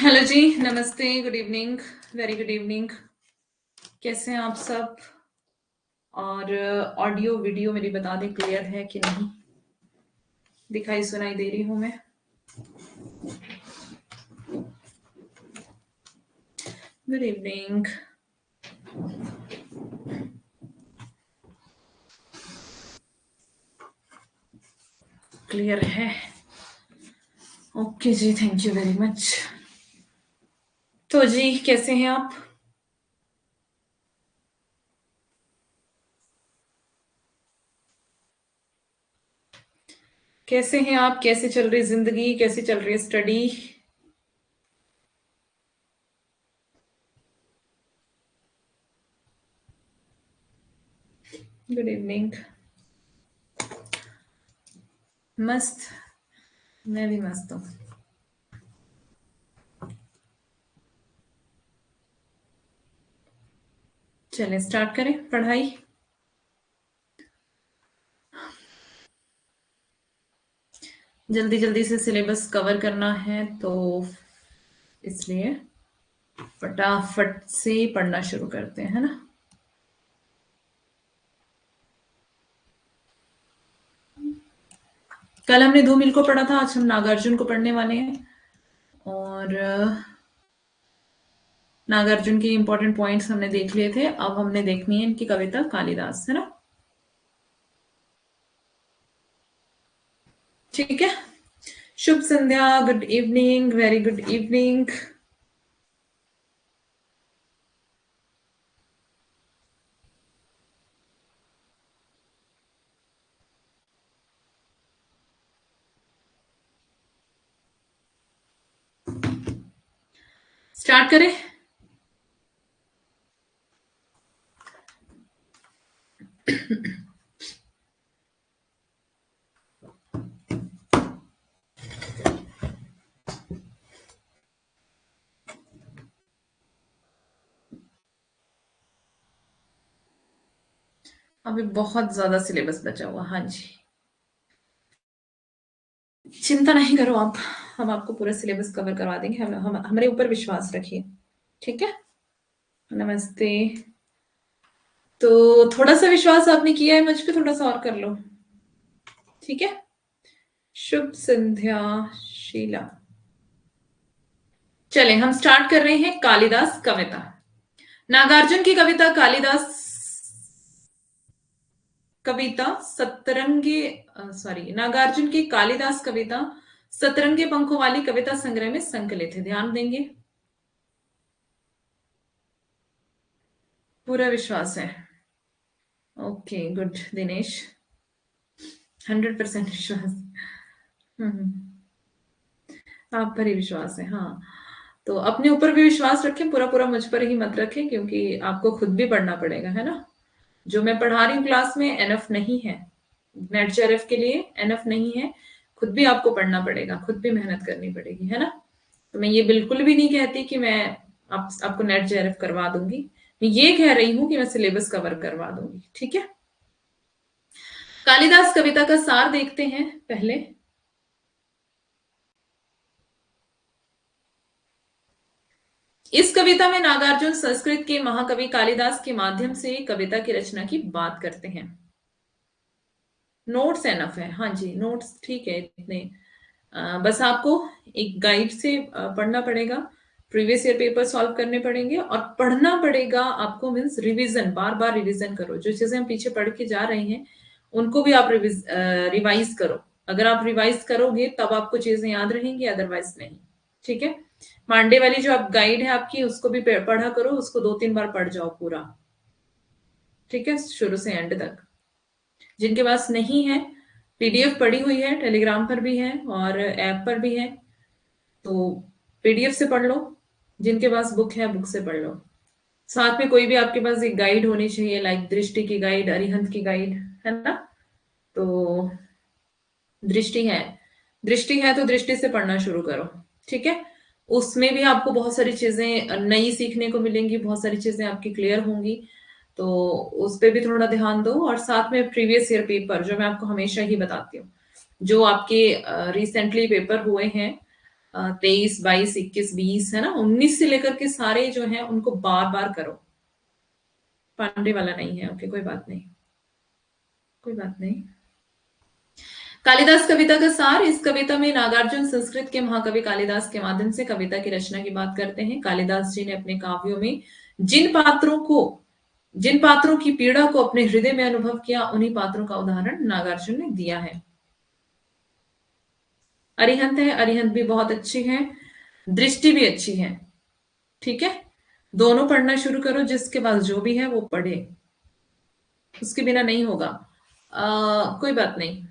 Hello जी, नमस्ते, good evening, very good evening. कैसे हैं आप सब? और ऑडियो वीडियो मेरी बता दें क्लियर है कि नहीं? दिखाई सुनाई दे रही हूँ मैं? Good evening. क्लियर है? ओके जी, थैंक यू वेरी मच। तो जी, कैसे हैं आप? कैसे हैं आप? कैसे चल रही जिंदगी? कैसे चल रही स्टडी? Good evening. मस्त। मैं भी मस्त हूँ। चलें स्टार्ट करें पढ़ाई। जल्दी जल्दी से सिलेबस कवर करना है तो इसलिए फटाफट से पढ़ना शुरू करते हैं, है ना? कल हमने धूमिल को पढ़ा था, आज हम नागार्जुन को पढ़ने वाले हैं। और नागार्जुन के इंपॉर्टेंट पॉइंट्स हमने देख लिए थे, अब हमने देखनी है इनकी कविता कालिदास, है ना? ठीक है। शुभ संध्या, good evening, very good evening. Start करें? अभी बहुत ज्यादा सिलेबस बचा हुआ, हाँ जी। चिंता नहीं करो आप, हम आपको पूरा सिलेबस कवर करवा देंगे। हम हमारे ऊपर विश्वास रखिए। ठीक है। नमस्ते। तो थोड़ा सा विश्वास आपने किया है मुझ पे, थोड़ा सा और कर लो। ठीक है। शुभ संध्या शीला। चलें हम स्टार्ट कर रहे हैं कालिदास कविता। नागार्जुन की कविता कालिदास कविता सतरंगे सॉरी नागार्जुन की कालिदास कविता सतरंगे पंखों वाली कविता संग्रह में संकलित है। ध्यान देंगे। पूरा विश्वास है। Okay good Dinesh. 100% विश्वास। आप पर ही विश्वास है, हाँ। तो अपने ऊपर भी विश्वास रखें, पूरा पूरा मुझ पर ही मत रखें, क्योंकि आपको खुद भी पढ़ना पड़ेगा, है ना? जो मैं पढ़ा रही हूँ क्लास में एनफ नहीं है। नेट जेआरएफ के लिए एनफ नहीं है। खुद भी आपको पढ़ना पड़ेगा, खुद भी मेहनत करनी पड़ेगी, है ना? तो मैं ये बिल्कुल भी नहीं कहती कि मैं आपको नेट जेआरएफ करवा दूंगी। मैं ये कह रही हूँ कि मैं सिलेबस कवर करवा दूंगी। ठीक है। कालिदास कविता का सार देखते हैं पहले। इस कविता में नागार्जुन संस्कृत के महाकवि कालिदास के माध्यम से कविता की रचना की बात करते हैं। नोट्स एनफ है, हाँ जी, नोट्स ठीक है इतने। बस आपको एक गाइड से पढ़ना पड़ेगा। प्रीवियस ईयर पेपर सॉल्व करने पड़ेंगे और पढ़ना पड़ेगा आपको। मीन्स रिवीजन, बार बार रिवीजन करो। जो चीजें हम पीछे पढ़ के जा रहे हैं उनको भी आप रिवाइज करो। अगर आप रिवाइज करोगे तब आपको चीजें याद रहेंगी, अदरवाइज नहीं। ठीक है। मांडे वाली जो आप गाइड है आपकी, उसको भी पढ़ा करो, उसको 2-3 बार पढ़ जाओ पूरा। ठीक है, शुरू से एंड तक। जिनके पास नहीं है, पीडीएफ पड़ी हुई है, टेलीग्राम पर भी है और ऐप पर भी है, तो पीडीएफ से पढ़ लो। जिनके पास बुक है, बुक से पढ़ लो। साथ में कोई भी आपके पास एक गाइड होनी चाहिए, लाइक दृष्टि की गाइड, अरिहंत की गाइड, है ना? तो दृष्टि है, दृष्टि है तो दृष्टि से पढ़ना शुरू करो। ठीक है। उसमें भी आपको बहुत सारी चीजें नई सीखने को मिलेंगी, बहुत सारी चीजें आपकी क्लियर होंगी। तो उस पर भी थोड़ा ध्यान दो। और साथ में प्रीवियस ईयर पेपर, जो मैं आपको हमेशा ही बताती हूँ, जो आपके रिसेंटली पेपर हुए हैं, 23, 22, 21, 20 है ना, 19 से लेकर के सारे जो है उनको बार बार करो। पांडे वाला नहीं है, ओके, कोई बात नहीं, कोई बात नहीं। कालिदास कविता का सार। इस कविता में नागार्जुन संस्कृत के महाकवि कालिदास के माध्यम से कविता की रचना की बात करते हैं। कालिदास जी ने अपने काव्यों में जिन पात्रों को जिन पात्रों की पीड़ा को अपने हृदय में अनुभव किया, उन्हीं पात्रों का उदाहरण नागार्जुन ने दिया है। अरिहंत है, अरिहंत भी बहुत अच्छी है, दृष्टि भी अच्छी है। ठीक है, दोनों पढ़ना शुरू करो, जिसके पास जो भी है वो पढ़े, उसके बिना नहीं होगा। कोई बात नहीं,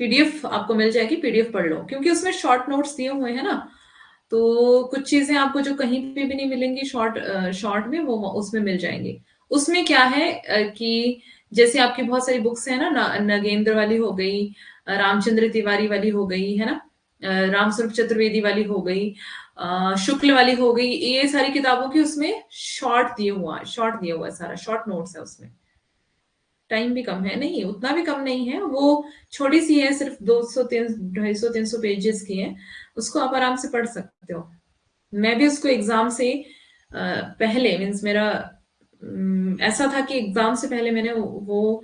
पीडीएफ आपको मिल जाएगी, पीडीएफ पढ़ लो, क्योंकि उसमें शॉर्ट नोट्स दिए हुए हैं ना, तो कुछ चीजें आपको जो कहीं पे भी नहीं मिलेंगी शॉर्ट शॉर्ट में, वो उसमें मिल जाएंगी। उसमें क्या है कि जैसे आपकी बहुत सारी बुक्स है ना, नगेंद्र वाली हो गई, रामचंद्र तिवारी वाली हो गई है ना, रामस्वरूप चतुर्वेदी वाली हो गई, शुक्ल वाली हो गई, ये सारी किताबों की उसमें शॉर्ट दिया हुआ है, सारा शॉर्ट नोट्स है उसमें। टाइम भी कम है, नहीं उतना भी कम नहीं है, वो छोटी सी है, सिर्फ 200 250 300 पेजेस की है, उसको आप आराम से पढ़ सकते हो। मैं भी उसको एग्जाम से पहले, मीन्स मेरा ऐसा था कि एग्जाम से पहले मैंने वो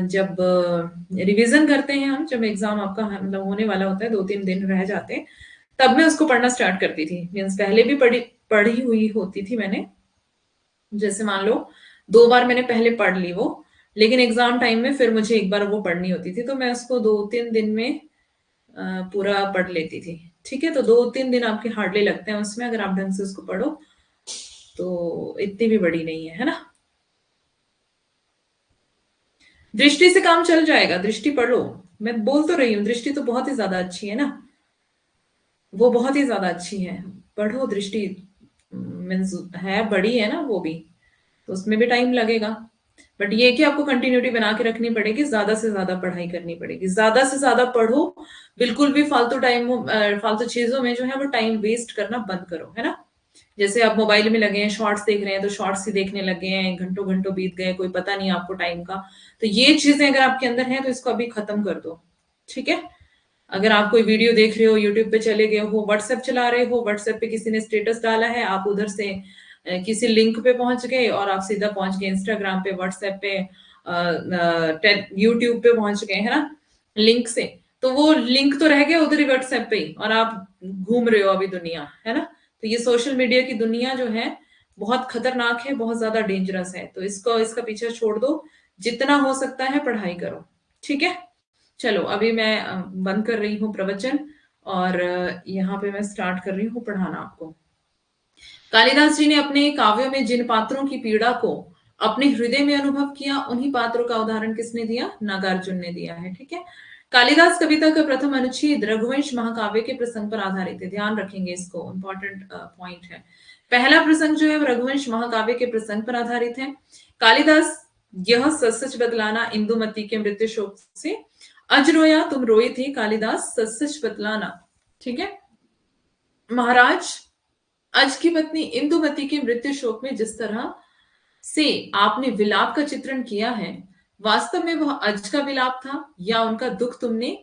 जब रिवीजन करते हैं हम, जब एग्जाम आपका मतलब होने वाला होता है, 2-3 दिन रह जाते हैं, तब मैं उसको पढ़ना स्टार्ट करती थी। मीन्स पहले भी पढ़ी हुई होती थी मैंने, जैसे मान लो 2 बार मैंने पहले पढ़ ली वो, लेकिन एग्जाम टाइम में फिर मुझे एक बार वो पढ़नी होती थी, तो मैं उसको 2-3 दिन में पूरा पढ़ लेती थी। ठीक है, तो 2-3 दिन आपके हार्डली लगते हैं उसमें, अगर आप ढंग से उसको पढ़ो तो इतनी भी बड़ी नहीं है, है ना। दृष्टि से काम चल जाएगा, दृष्टि पढ़ो, मैं बोल तो रही हूँ, दृष्टि तो बहुत ही ज्यादा अच्छी है ना, वो बहुत ही ज्यादा अच्छी है, पढ़ो दृष्टि। मीन्स है, बड़ी है ना वो भी, तो उसमें भी टाइम लगेगा, बट ये कि आपको कंटिन्यूटी बना के रखनी पड़ेगी, ज्यादा से ज्यादा पढ़ाई करनी पड़ेगी, ज्यादा से ज्यादा पढ़ो। बिल्कुल भी फालतू चीजों में जो है वो टाइम वेस्ट करना बंद करो, है ना। जैसे आप मोबाइल में लगे हैं, शॉर्ट्स देख रहे हैं, तो शॉर्ट्स ही देखने लगे हैं, घंटों घंटों बीत गए, कोई पता नहीं आपको टाइम का। तो ये चीजें अगर आपके अंदर हैं तो इसको अभी खत्म कर दो। ठीक है, अगर आप कोई वीडियो देख रहे हो, यूट्यूब पे चले गए हो, व्हाट्सएप चला रहे हो, व्हाट्सएप पे किसी ने स्टेटस डाला है, आप उधर से किसी लिंक पे पहुंच गए और आप सीधा पहुंच गए इंस्टाग्राम पे, व्हाट्सएप पे, यूट्यूब पे पहुंच गए, है ना, लिंक से, तो वो लिंक तो रह गया उधर ही व्हाट्सएप पे ही, और आप घूम रहे हो अभी दुनिया, है ना। तो ये सोशल मीडिया की दुनिया जो है बहुत खतरनाक है, बहुत ज्यादा डेंजरस है, तो इसका पीछा छोड़ दो, जितना हो सकता है पढ़ाई करो। ठीक है, चलो अभी मैं बंद कर रही हूँ प्रवचन, और यहाँ पे मैं स्टार्ट कर रही हूँ पढ़ाना आपको। कालिदास जी ने अपने काव्यों में जिन पात्रों की पीड़ा को अपने हृदय में अनुभव किया, उन्हीं पात्रों का उदाहरण किसने दिया? नागार्जुन ने दिया है। ठीक है, कालिदास कविता का प्रथम अनुच्छेद रघुवंश महाकाव्य के प्रसंग पर आधारित है, ध्यान रखेंगे इसको, इंपॉर्टेंट पॉइंट है। पहला प्रसंग जो है वो रघुवंश महाकाव्य के प्रसंग पर आधारित है। कालिदास, यह सच सच बतलाना इंदुमती के मृत्यु शोक से, अज रोया तुम रोए थे कालिदास, सच सच बतलाना। ठीक है, महाराज, अज की पत्नी इंदुमती के मृत्यु शोक में जिस तरह से आपने विलाप का चित्रण किया है, वास्तव में वह अज का विलाप था या उनका दुख तुमने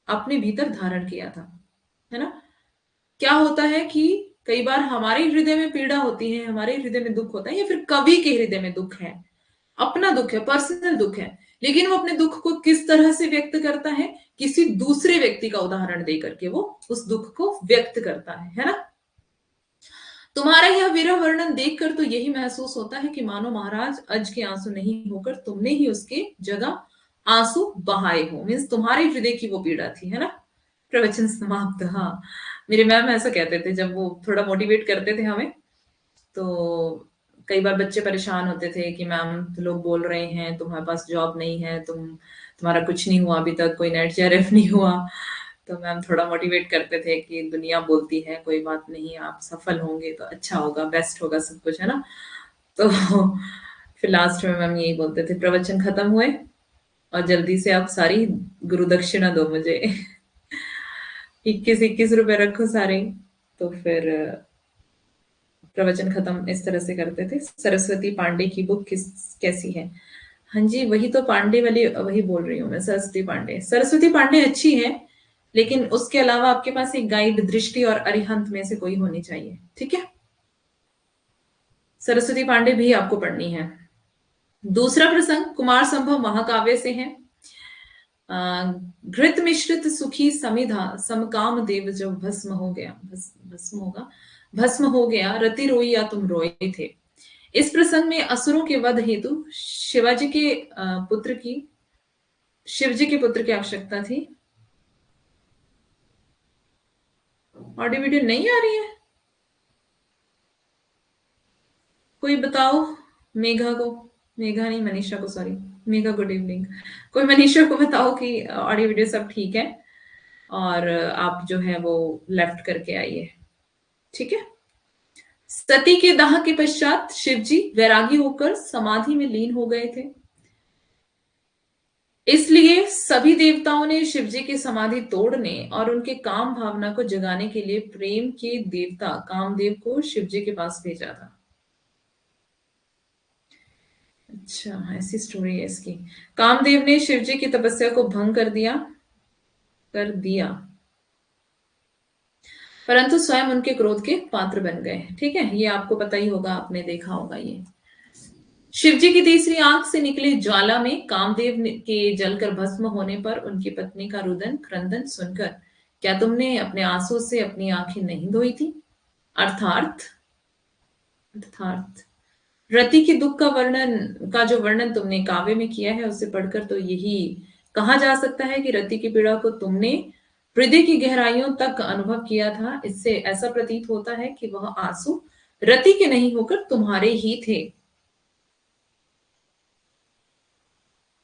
अपने भीतर धारण किया था, है ना। क्या होता है कि कई बार हमारे हृदय में पीड़ा होती है, हमारे हृदय में दुख होता है, या फिर कवि के हृदय में दुख है, अपना दुख है, पर्सनल दुख है, लेकिन वो अपने दुख को किस तरह से व्यक्त करता है? किसी दूसरे व्यक्ति का उदाहरण देकर के वो उस दुख को व्यक्त करता है ना। तुम्हारा यह विरह वर्णन देखकर तो यही महसूस होता है कि मानो महाराज अज के आंसू नहीं होकर तुमने ही उसके जगह आंसू बहाए हो, मीन्स तुम्हारे हृदय की वो पीड़ा थी, है ना। प्रवचन समाप्त। हाँ, मेरे मैम ऐसा कहते थे जब वो थोड़ा मोटिवेट करते थे हमें, तो कई बार बच्चे परेशान होते थे कि मैम तो लोग बोल रहे हैं तुम्हारे पास जॉब नहीं है, तुम्हारा कुछ नहीं हुआ अभी तक, कोई नेट जेआरएफ नहीं हुआ, तो मैम थोड़ा मोटिवेट करते थे कि दुनिया बोलती है कोई बात नहीं, आप सफल होंगे तो अच्छा होगा, बेस्ट होगा सब कुछ, है ना। तो फिर लास्ट में मैम यही बोलते थे, प्रवचन खत्म हुए और जल्दी से आप सारी गुरु दक्षिणा दो मुझे। 21-21 रुपए रखो सारे। तो फिर प्रवचन खत्म इस तरह से करते थे। सरस्वती पांडे की बुक कैसी है? हाँ जी, वही तो पांडे वाली वही बोल रही हूँ मैं, सरस्वती पांडे। सरस्वती पांडे अच्छी है, लेकिन उसके अलावा आपके पास एक गाइड दृष्टि और अरिहंत में से कोई होनी चाहिए। ठीक है, सरस्वती पांडे भी आपको पढ़नी है। दूसरा प्रसंग कुमार संभव महाकाव्य से है। अ, घृत मिश्रित सुखी समिधा समकाम देव जब भस्म हो गया, भस्म होगा, भस्म हो गया, रति रोई या तुम रोए थे। इस प्रसंग में असुरों के वध हेतु शिवाजी के पुत्र की शिवजी के पुत्र की आवश्यकता थी। ऑडियो वीडियो नहीं आ रही है, कोई बताओ। मेघा को, मेघा नहीं मनीषा को, सॉरी, मेघा गुड इवनिंग। कोई मनीषा को बताओ कि ऑडियो वीडियो सब ठीक है और आप जो है वो लेफ्ट करके आइए। ठीक है। सती के दाह के पश्चात शिवजी वैरागी होकर समाधि में लीन हो गए थे, इसलिए सभी देवताओं ने शिवजी की समाधि तोड़ने और उनके काम भावना को जगाने के लिए प्रेम के देवता कामदेव को शिवजी के पास भेजा था। अच्छा, ऐसी स्टोरी है इसकी। कामदेव ने शिवजी की तपस्या को भंग कर दिया, परंतु स्वयं उनके क्रोध के पात्र बन गए। ठीक है, ये आपको पता ही होगा, आपने देखा होगा ये। शिवजी की तीसरी आंख से निकली ज्वाला में कामदेव के जलकर भस्म होने पर उनकी पत्नी का रुदन क्रंदन सुनकर क्या तुमने अपने आंसू से अपनी आंखें नहीं धोई थी? अर्थात अर्थात रति के दुख का जो वर्णन तुमने काव्य में किया है उसे पढ़कर तो यही कहा जा सकता है कि रति की पीड़ा को तुमने हृदय की गहराइयों तक अनुभव किया था। इससे ऐसा प्रतीत होता है कि वह आंसू रति के नहीं होकर तुम्हारे ही थे।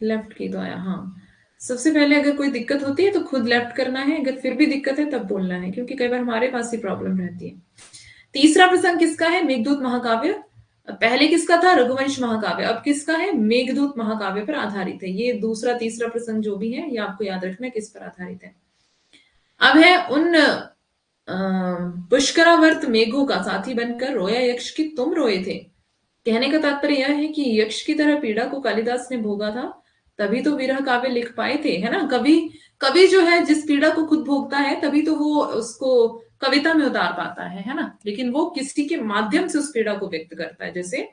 लेफ्ट की तो आया, हाँ। सबसे पहले अगर कोई दिक्कत होती है तो खुद लेफ्ट करना है, अगर फिर भी दिक्कत है तब बोलना है, क्योंकि कई बार हमारे पास ही प्रॉब्लम रहती है। तीसरा प्रसंग किसका है? मेघदूत महाकाव्य। पहले किसका था? रघुवंश महाकाव्य। अब किसका है? मेघदूत महाकाव्य पर आधारित है। ये दूसरा तीसरा प्रसंग जो भी है ये आपको याद रखना है किस पर आधारित है। अब है उन पुष्करावर्त मेघों का साथी बनकर रोया यक्ष की तुम रोए थे। कहने का तात्पर्य यह है कि यक्ष की तरह पीड़ा को कालिदास ने भोगा था, तभी तो विरह काव्य लिख पाए थे, है ना। कभी कभी जो है जिस पीड़ा को खुद भोगता है तभी तो वो उसको कविता में उतार पाता है ना। लेकिन वो किसी के माध्यम से उस पीड़ा को व्यक्त करता है, जैसे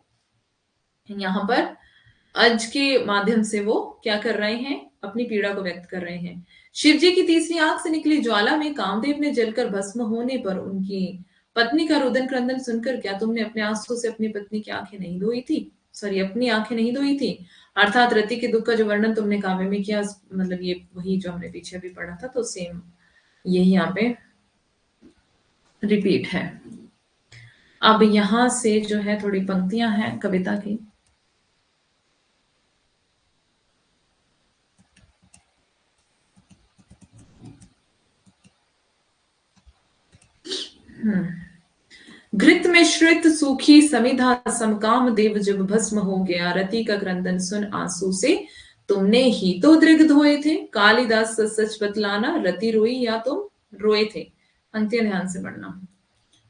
यहाँ पर अज के माध्यम से वो क्या कर रहे हैं? अपनी पीड़ा को व्यक्त कर रहे हैं। शिव जी की तीसरी आंख से निकली ज्वाला में कामदेव ने जलकर भस्म होने पर उनकी पत्नी का रुदन क्रंदन सुनकर क्या तुमने अपने आंसू से अपनी पत्नी की आंखें नहीं धोई थी? सॉरी, अपनी आंखें नहीं धोई थी। अर्थात रति के दुख का जो वर्णन तुमने काव्य में किया, मतलब ये वही जो हमने पीछे भी पढ़ा था, तो सेम यही यहाँ पे रिपीट है। अब यहां से जो है थोड़ी पंक्तियां हैं कविता की। घृत में श्रित सूखी समिधा समकाम देव जब भस्म हो गया, रति का क्रंदन सुन आंसू से तुमने ही तो दृग धोए थे। कालिदास सच बतलाना, रति रोई या तुम रोए थे। पंक्तियां ध्यान से पढ़ना।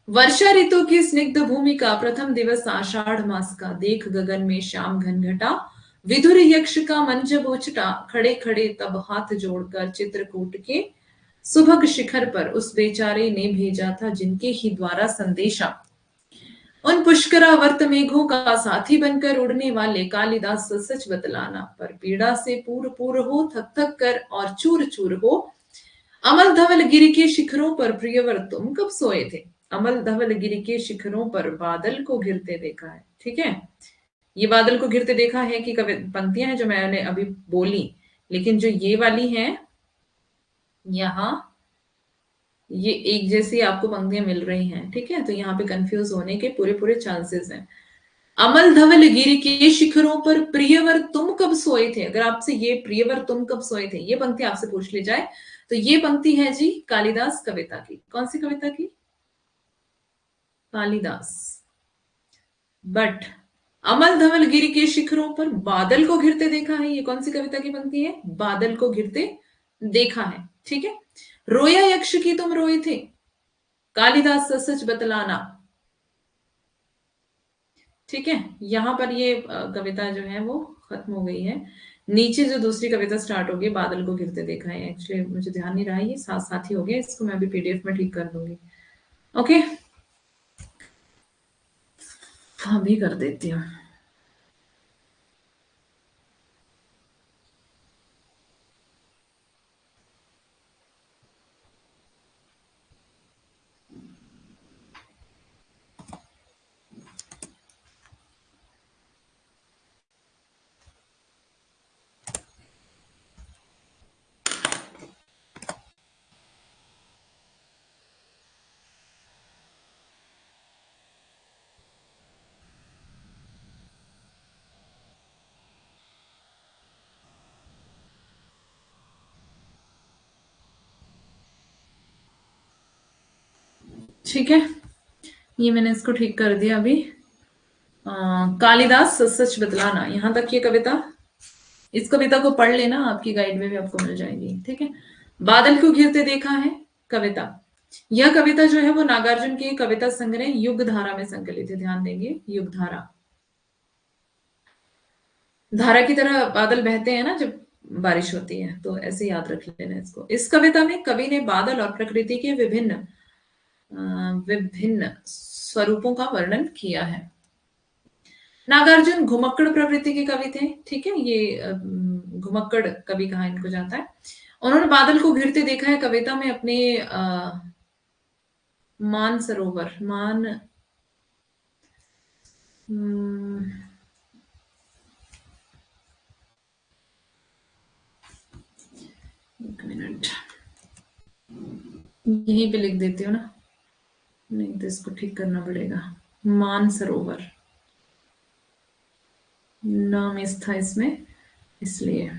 वर्षा ऋतु की स्निग्ध भूमि का प्रथम दिवस आषाढ़ मास का, देख गगन में श्याम घन घटा, विधुर यक्ष का मन जब उचटा, खड़े खड़े तब हाथ जोड़कर चित्रकूट के सुभग शिखर पर उस बेचारे ने भेजा था जिनके ही द्वारा संदेशा। उन पुष्करावर्त मेघों का साथी बनकर उड़ने वाले कालिदास सच बतलाना, पर पीड़ा से पूर पूर हो, थक थक कर और चूर चूर हो। अमल धवल गिरि के शिखरों पर प्रियवर तुम कब सोए थे? अमल धवल गिरि के शिखरों पर बादल को घिरते देखा है। ठीक है, ये बादल को घिरते देखा है कि कवि पंक्तियां हैं जो मैंने अभी बोली, लेकिन जो ये वाली है यहाँ, ये एक जैसी आपको पंक्तियां मिल रही हैं। ठीक है, तो यहाँ पे कंफ्यूज होने के पूरे पूरे चांसेस हैं। अमल धवल गिरि के शिखरों पर प्रियवर तुम कब सोए थे, अगर आपसे ये प्रियवर तुम कब सोए थे ये पंक्ति आपसे पूछ ली जाए तो ये पंक्ति है जी कालिदास कविता की। कौन सी कविता की? कालिदास। बट अमल धवल गिरि के शिखरों पर बादल को घिरते देखा है, ये कौन सी कविता की पंक्ति है? बादल को घिरते देखा है। ठीक है, रोया यक्ष की तुम रोए थे, कालिदास सच बतलाना। ठीक है, यहां पर ये कविता जो है वो खत्म हो गई है। नीचे जो दूसरी कविता स्टार्ट होगी, बादल को गिरते देखा है, एक्चुअली मुझे ध्यान नहीं रहा है, ये साथ साथ ही हो गया, इसको मैं अभी पीडीएफ में ठीक कर दूंगी। ओके, अभी कर देती हूँ। ठीक है, ये मैंने इसको ठीक कर दिया अभी। कालिदास सच सच बतलाना, यहां तक ये कविता। इस कविता को पढ़ लेना, आपकी गाइड में भी आपको मिल जाएगी। ठीक है, बादल को घिरते देखा है कविता। यह कविता जो है वो नागार्जुन की कविता संग्रह युग धारा में संकलित है। ध्यान देंगे, युग धारा, धारा की तरह बादल बहते हैं ना जब बारिश होती है, तो ऐसे याद रख लेना इसको। इस कविता में कवि ने बादल और प्रकृति के विभिन्न स्वरूपों का वर्णन किया है। नागार्जुन घुमक्कड़ प्रवृत्ति के कवि थे। ठीक है, ये घुमक्कड़ कवि कहा इनको जाता है। उन्होंने बादल को घिरते देखा है कविता में अपने मान सरोवर मान हम्म, एक मिनट, यहीं पे लिख देती हूँ ना, नहीं तो इसको ठीक करना पड़ेगा। मान सरोवर नाम इस था इसमें, इसलिए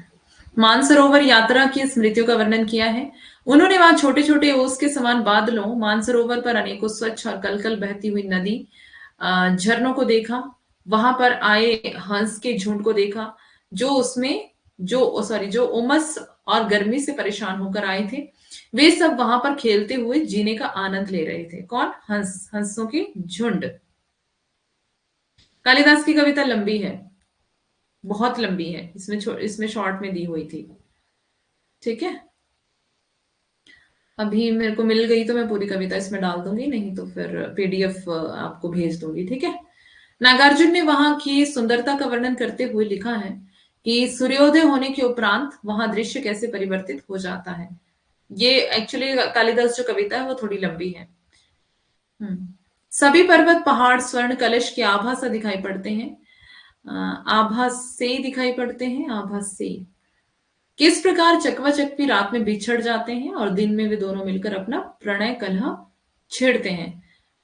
मानसरोवर यात्रा की स्मृतियों का वर्णन किया है। उन्होंने वहां छोटे छोटे ओस के समान बादलों, मानसरोवर पर अनेकों स्वच्छ और कलकल बहती हुई नदी, झरनों को देखा। वहां पर आए हंस के झुंड को देखा, जो उसमें जो उमस और गर्मी से परेशान होकर आए थे। वे सब वहां पर खेलते हुए जीने का आनंद ले रहे थे। कौन? हंस, हंसों के झुंड। कालिदास की कविता लंबी है, बहुत लंबी है, इसमें शॉर्ट में दी हुई थी। ठीक है, अभी मेरे को मिल गई तो मैं पूरी कविता इसमें डाल दूंगी, नहीं तो फिर पीडीएफ आपको भेज दूंगी। ठीक है, नागार्जुन ने वहां की सुंदरता का वर्णन करते हुए लिखा है कि सूर्योदय होने के उपरांत वहां दृश्य कैसे परिवर्तित हो जाता है। ये एक्चुअली कालिदास जो कविता है वो थोड़ी लंबी है। सभी पर्वत पहाड़ स्वर्ण कलश की आभा सा दिखाई पड़ते हैं। आभा से दिखाई पड़ते हैं, आभा से। किस प्रकार चकवा चकपी रात में बिछड़ जाते हैं और दिन में वे दोनों मिलकर अपना प्रणय कलह छेड़ते हैं।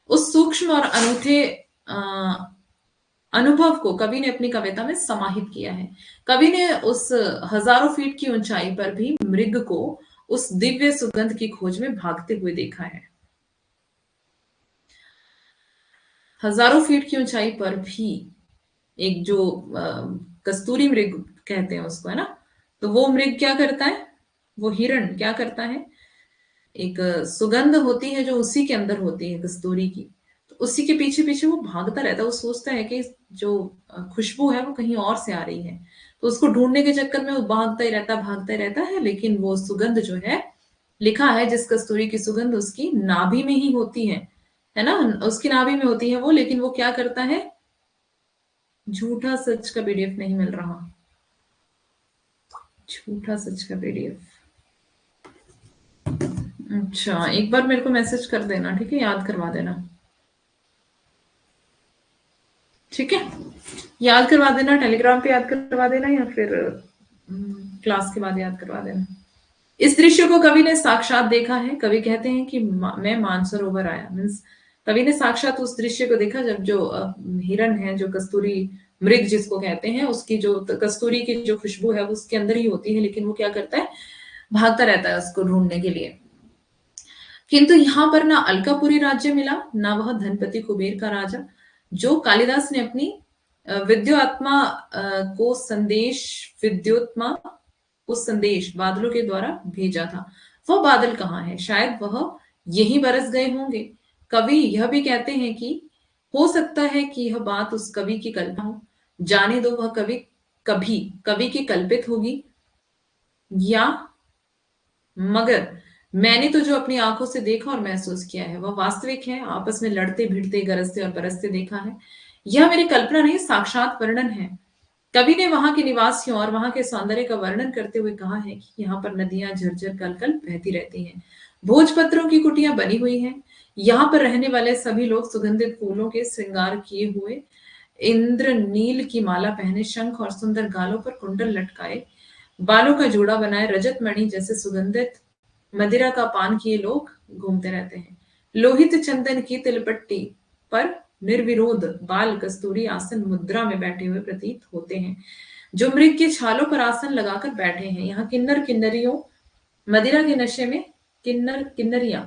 उस सूक्ष्म और अनूठे अनुभव को कवि ने अपनी कविता में समाहित किया है। कवि ने उस हजारों फीट की ऊंचाई पर भी मृग को उस दिव्य सुगंध की खोज में भागते हुए देखा है। हजारों फीट की ऊंचाई पर भी एक जो कस्तूरी मृग कहते हैं उसको, है ना, तो वो मृग क्या करता है, वो हिरण क्या करता है, एक सुगंध होती है जो उसी के अंदर होती है कस्तूरी की, तो उसी के पीछे पीछे वो भागता रहता है। वो सोचता है कि जो खुशबू है वो कहीं और से आ रही है, तो उसको ढूंढने के चक्कर में वो भागता ही रहता है, लेकिन वो सुगंध जो है, लिखा है जिस कस्तूरी की सुगंध उसकी नाभि में ही होती है ना, उसकी नाभि में होती है वो, लेकिन वो क्या करता है, झूठा सच का पीडीएफ नहीं मिल रहा, झूठा सच का पीडीएफ। अच्छा, एक बार मेरे को मैसेज कर देना, ठीक है, याद करवा देना। ठीक है, याद करवा देना, टेलीग्राम पे याद करवा देना या फिर क्लास के बाद याद करवा देना। इस दृश्य को कवि ने साक्षात देखा है। कवि कहते हैं कि मैं मानसरोवर आया, मीन्स कवि ने साक्षात उस दृश्य को देखा जब जो हिरण है, जो कस्तूरी मृग जिसको कहते हैं, उसकी जो कस्तूरी की जो खुशबू है वो उसके अंदर ही होती है, लेकिन वो क्या करता है, भागता रहता है उसको ढूंढने के लिए। किंतु यहाँ पर ना अलकापुरी राज्य मिला, ना वह धनपति कुबेर का राजा, जो कालिदास ने अपनी विद्योत्मा को संदेश विद्योत्मा को संदेश बादलों के द्वारा भेजा था। वह बादल कहाँ है? शायद वह यहीं बरस गए होंगे। कवि यह भी कहते हैं कि हो सकता है कि यह बात उस कवि की कल्पना हो, जाने दो वह कवि कभी कवि की कल्पित होगी, या मगर मैंने तो जो अपनी आंखों से देखा और महसूस किया है वह वास्तविक है, आपस में लड़ते भिड़ते गरजते और बरसते देखा है। यह मेरी कल्पना नहीं, साक्षात वर्णन है। कवि ने वहां के निवासियों और वहां के सौंदर्य का वर्णन करते हुए कहा है कि यहाँ पर नदियां झरझर कलकल बहती रहती हैं, भोजपत्रों की कुटियां बनी हुई हैं, यहाँ पर रहने वाले सभी लोग सुगंधित फूलों के श्रृंगार किए हुए, इंद्र नील की माला पहने, शंख और सुंदर गालों पर कुंडल लटकाए, बालों का जोड़ा बनाए, रजत मणि जैसे सुगंधित मदिरा का पान किए लोग घूमते रहते हैं। लोहित चंदन की तिलपट्टी पर निर्विरोध बाल कस्तूरी आसन मुद्रा में बैठे हुए प्रतीत होते हैं, जो मृग के छालों पर आसन लगाकर बैठे हैं। यहाँ किन्नर किन्नरियों मदिरा के नशे में किन्नर किन्नरियां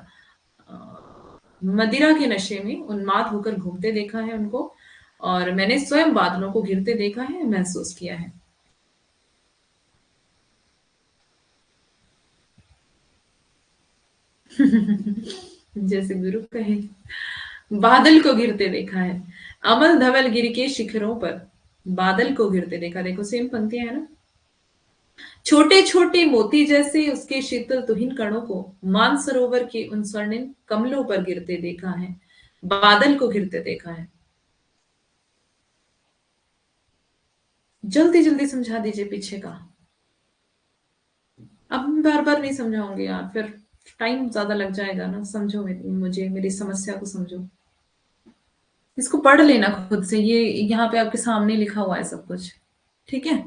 मदिरा के नशे में उन्माद होकर घूमते देखा है उनको, और मैंने स्वयं बादलों को घिरते देखा है, महसूस किया है। जैसे गुरु कहे, बादल को गिरते देखा है, अमल धवल गिर के शिखरों पर बादल को गिरते देखा। देखो सेम पंक्तियां है ना। छोटे छोटे मोती जैसे उसके शीतल तुहिन कणों को मानसरोवर के उन स्वर्णिम कमलों पर गिरते देखा है, बादल को गिरते देखा है। जल्दी जल्दी समझा दीजिए पीछे का। अब मैं बार बार नहीं समझाऊंगी यार, फिर टाइम ज्यादा लग जाएगा ना। समझो मुझे मेरी समस्या को समझो। इसको पढ़ लेना खुद से, ये यहाँ पे आपके सामने लिखा हुआ है सब कुछ, ठीक है।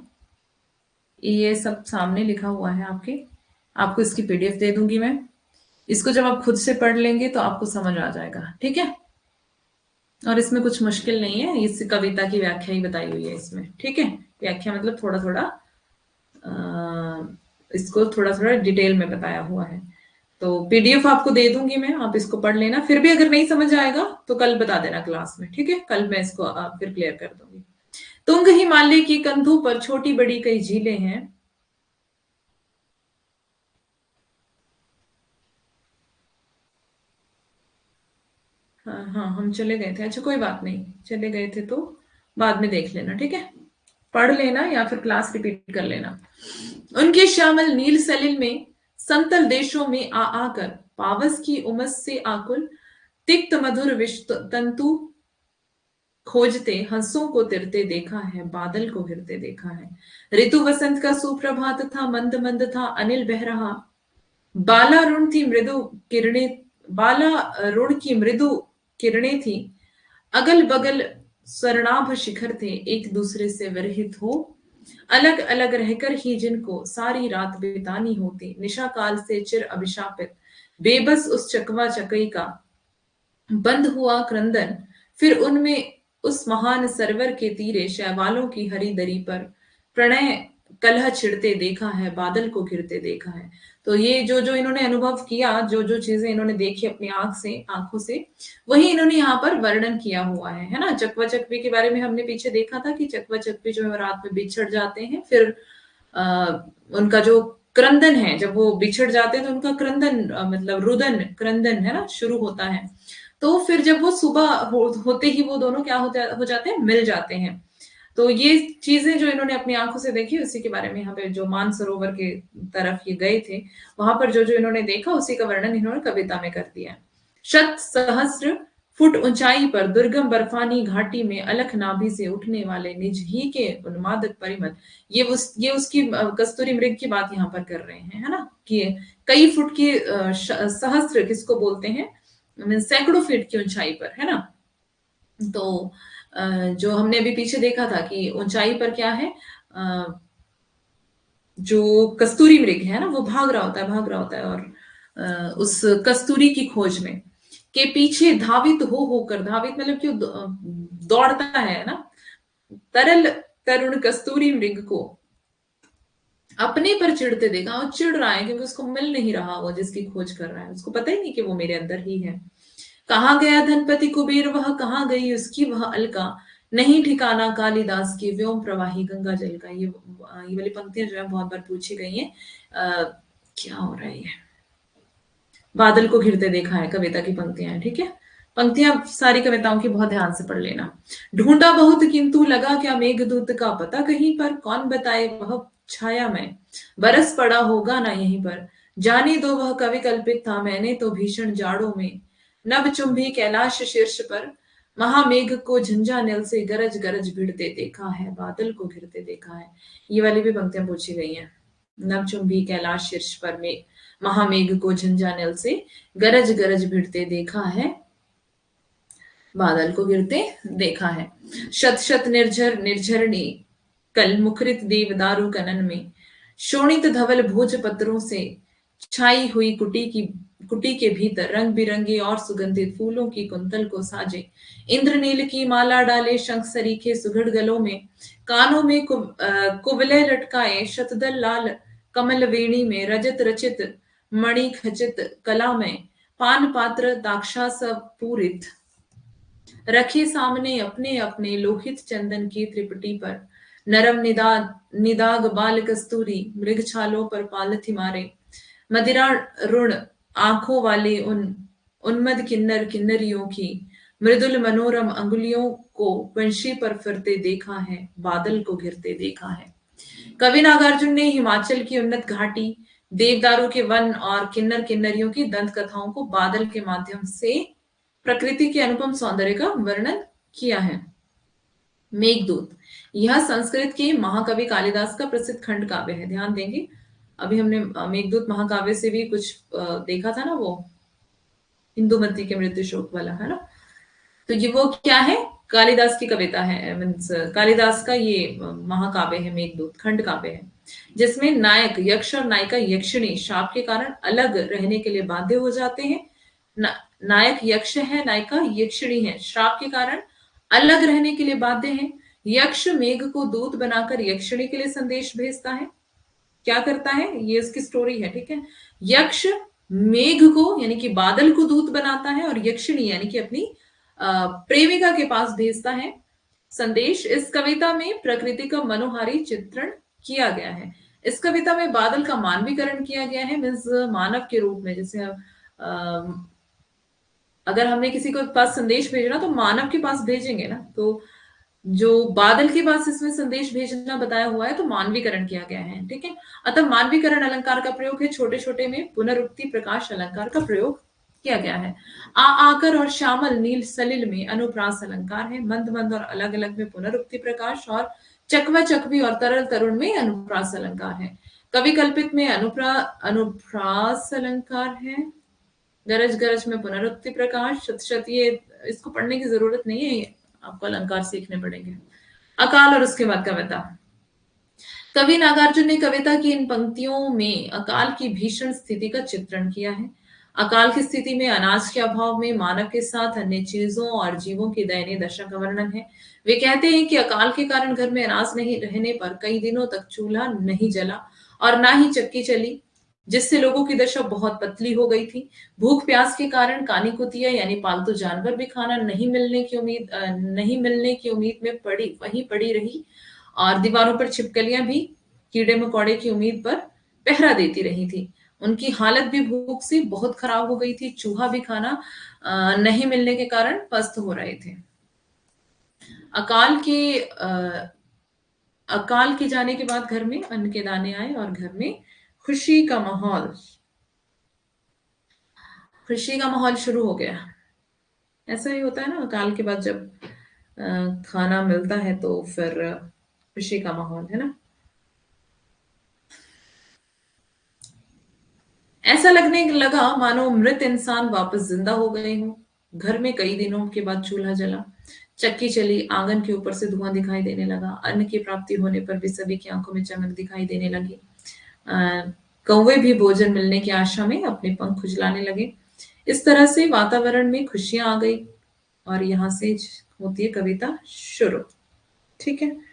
ये सब सामने लिखा हुआ है आपके, आपको इसकी पीडीएफ दे दूंगी मैं। इसको जब आप खुद से पढ़ लेंगे तो आपको समझ आ जाएगा, ठीक है। और इसमें कुछ मुश्किल नहीं है, इस कविता की व्याख्या ही बताई हुई है इसमें, ठीक है। व्याख्या मतलब थोड़ा थोड़ा इसको थोड़ा थोड़ा डिटेल में बताया हुआ है। तो पीडीएफ आपको दे दूंगी मैं, आप इसको पढ़ लेना। फिर भी अगर नहीं समझ आएगा तो कल बता देना क्लास में, ठीक है। कल मैं इसको फिर क्लियर कर दूंगी। तुंग हिमालय की कंधों पर छोटी बड़ी कई झीलें हैं। हाँ हाँ, हम चले गए थे, अच्छा कोई बात नहीं, चले गए थे तो बाद में देख लेना, ठीक है। पढ़ लेना या फिर क्लास रिपीट कर लेना। उनके श्यामल नील सलिल में समतल देशों में आ आकर पावस की उमस से आकुल तिक्त मधुर विश्व तंतु खोजते हंसों को तिरते देखा है, बादल को घिरते देखा है। ऋतु वसंत का सुप्रभात था, मंद मंद था अनिल बह रहा, बालारुण थी मृदु किरणें, बालारुण की मृदु किरणें थी, अगल बगल स्वर्णाभ शिखर थे, एक दूसरे से विरहित हो अलग अलग रहकर ही जिनको सारी रात बितानी होती, निशा काल से चिर अभिशापित बेबस उस चकवा चकई का बंद हुआ क्रंदन, फिर उनमें उस महान सरवर के तीरे शैवालों की हरी दरी पर प्रणय कलह छिड़ते देखा है, बादल को घिरते देखा है। तो ये जो जो इन्होंने अनुभव किया, जो जो चीजें इन्होंने देखी अपनी आंख से आंखों से, वही इन्होंने यहाँ पर वर्णन किया हुआ है ना। चकवा चकवी के बारे में हमने पीछे देखा था कि चकवा चकवी जो है रात में बिछड़ जाते हैं, फिर उनका जो क्रंदन है, जब वो बिछड़ जाते हैं तो उनका क्रंदन मतलब रुदन क्रंदन है ना शुरू होता है। तो फिर जब वो सुबह होते ही वो दोनों क्या हो जाते हैं, मिल जाते हैं। तो ये चीजें जो इन्होंने अपनी आंखों से देखी उसी के बारे में यहाँ पे जो मानसरोवर के तरफ ये गए थे, वहां पर जो जो इन्होंने देखा उसी का वर्णन इन्होंने कविता में कर दिया है। शत सहस्र फुट ऊंचाई पर दुर्गम बर्फानी घाटी में अलख नाभि से उठने वाले निज ही के उन्मादक परिमल, ये उसकी कस्तूरी मृग की बात यहाँ पर कर रहे हैं, है ना। कि कई फुट की सहस्र किसको बोलते हैं, सैकड़ों फीट की ऊंचाई पर, है ना। तो जो हमने अभी पीछे देखा था कि ऊंचाई पर क्या है, जो कस्तूरी मृग है ना वो भाग रहा होता है, भाग रहा होता है, और उस कस्तूरी की खोज में के पीछे धावित हो होकर, धावित मतलब क्यों दौड़ता है ना, तरल तरुण कस्तूरी मृग को अपने पर चिढ़ते देखा। और चिढ़ रहा है क्योंकि उसको मिल नहीं रहा, वो जिसकी खोज कर रहा है उसको पता ही नहीं कि वो मेरे अंदर ही है। कहाँ गया धनपति कुबेर, वह कहाँ गई उसकी वह अलका, नहीं ठिकाना कालिदास की व्योम प्रवाही गंगा जल का। ये वाली पंक्तियां जो है बहुत बार पूछी गई हैं। क्या हो रहा है ये, बादल को घिरते देखा है कविता की पंक्तियां हैं, ठीक है। पंक्तियां सारी कविताओं की बहुत ध्यान से पढ़ लेना। ढूंढा बहुत किंतु लगा क्या मेघदूत का पता कहीं पर, कौन बताए वह छाया में बरस पड़ा होगा ना यहीं पर। जाने दो वह कवि कल्पित था, मैंने तो भीषण जाड़ों में नभ चुंबी कैलाश शीर्ष पर महामेघ को झंझानेल से गरज गरज भिड़ते देखा है, बादल को घिरते देखा है। ये वाली भी पंक्तियां पूछी गई हैं। नभ चुंबी कैलाश शीर्ष पर में महामेघ को झंझानेल से गरज गरज भिड़ते देखा है, बादल को गिरते देखा है। शत शत निर्झर निर्झरणी कल मुखरित देवदारू कनन में शोणित धवल भोज पत्रों से छाई हुई कुटी के भीतर रंग बिरंगे और सुगंधित फूलों की कुंतल को साजे इंद्रनील की माला डाले शंख सरीखे सुघड़ गलों में कानों में कुबले लटकाए शतदल लाल कमल वेणी में रजत रचित मणि खचित कला में पान पात्र दाक्षास पूरित रखे सामने अपने अपने लोहित चंदन की त्रिपुटी पर नरम निदाग बाल कस्तूरी मृग छालों पर पालथी मारे मदिरा रुण आंखों वाले उन उन्मद किन्नर किन्नरियों की मृदुल मनोरम अंगुलियों को वंशी पर फिरते देखा है, बादल को घिरते देखा है। कवि नागार्जुन ने हिमाचल की उन्नत घाटी देवदारू के वन और किन्नर किन्नरियों की दंत कथाओं को बादल के माध्यम से प्रकृति के अनुपम सौंदर्य का वर्णन किया है। मेघदूत यह संस्कृत के महाकवि कालिदास का प्रसिद्ध खंड काव्य है। ध्यान देंगे, अभी हमने मेघदूत महाकाव्य से भी कुछ देखा था ना, वो इंदुमती के मृत्यु शोक वाला, है ना। तो ये वो क्या है, कालिदास की कविता है, मीन्स कालिदास का ये महाकाव्य है मेघदूत, खंड काव्य है, जिसमें नायक यक्ष और नायिका यक्षिणी शाप के कारण अलग रहने के लिए बाध्य हो जाते हैं। नायक यक्ष है, नायिका यक्षिणी है, श्राप के कारण अलग रहने के लिए बाध्य हैं। यक्ष मेघ को दूत बनाकर यक्षिणी के लिए संदेश भेजता है। क्या करता है, ये उसकी स्टोरी है, ठीक है। यक्ष मेघ को यानी कि बादल को दूत बनाता है और यक्षिणी यानी कि अपनी प्रेमिका के पास भेजता है संदेश। इस कविता में प्रकृति का मनोहारी चित्रण किया गया है। इस कविता में बादल का मानवीकरण किया गया है, मीन्स मानव के रूप में। जैसे अगर हमने किसी को पास संदेश भेजना तो मानव के पास भेजेंगे ना, तो जो बादल के पास इसमें संदेश भेजना बताया हुआ है तो मानवीकरण किया गया है, ठीक है। अतः मानवीकरण अलंकार का प्रयोग है, छोटे छोटे में पुनरुक्ति प्रकाश अलंकार का प्रयोग किया गया है। आकर और श्यामल नील सलिल में अनुप्रास अलंकार है। मंद मंद और अलग अलग में पुनरुक्ति प्रकाश और चकवा चकवी और तरल तरुण में अनुप्रास अलंकार है। कवि कल्पित में अनुप्रास अलंकार है। गरज गरज में पुनरुक्ति प्रकाश, शत शत, ये इसको पढ़ने की जरूरत नहीं है, आपको अलंकार सीखने पड़ेंगे। अकाल और उसके बाद कविता। कवि नागार्जुन ने कविता की इन पंक्तियों में अकाल की भीषण स्थिति का चित्रण किया है। अकाल की स्थिति में अनाज के अभाव में मानव के साथ अन्य चीजों और जीवों की दयनीय दशा का वर्णन है। वे कहते हैं कि अकाल के कारण घर में अनाज नहीं रहने पर कई दिनों तक चूल्हा नहीं जला और ना ही चक्की चली, जिससे लोगों की दशा बहुत पतली हो गई थी। भूख प्यास के कारण कानी कुतिया यानी पालतू जानवर भी खाना नहीं मिलने की उम्मीद में वहीं पड़ी रही और दीवारों पर छिपकलियां भी कीड़े मकोड़े की उम्मीद पर पहरा देती रही थी। उनकी हालत भी भूख से बहुत खराब हो गई थी। चूहा भी खाना नहीं मिलने के कारण पस्त हो रहे थे। अकाल के जाने के बाद घर में अन्न के दाने आए और घर में खुशी का माहौल शुरू हो गया। ऐसा ही होता है ना, अकाल के बाद जब खाना मिलता है तो फिर खुशी का माहौल, है ना। ऐसा लगने लगा मानो मृत इंसान वापस जिंदा हो गए हो। घर में कई दिनों के बाद चूल्हा जला, चक्की चली, आंगन के ऊपर से धुआं दिखाई देने लगा। अन्न की प्राप्ति होने पर भी सभी की आंखों में चमक दिखाई देने लगी। कौवे भी भोजन मिलने की आशा में अपने पंख खुजलाने लगे। इस तरह से वातावरण में खुशियां आ गई और यहां से होती है कविता शुरू, ठीक है।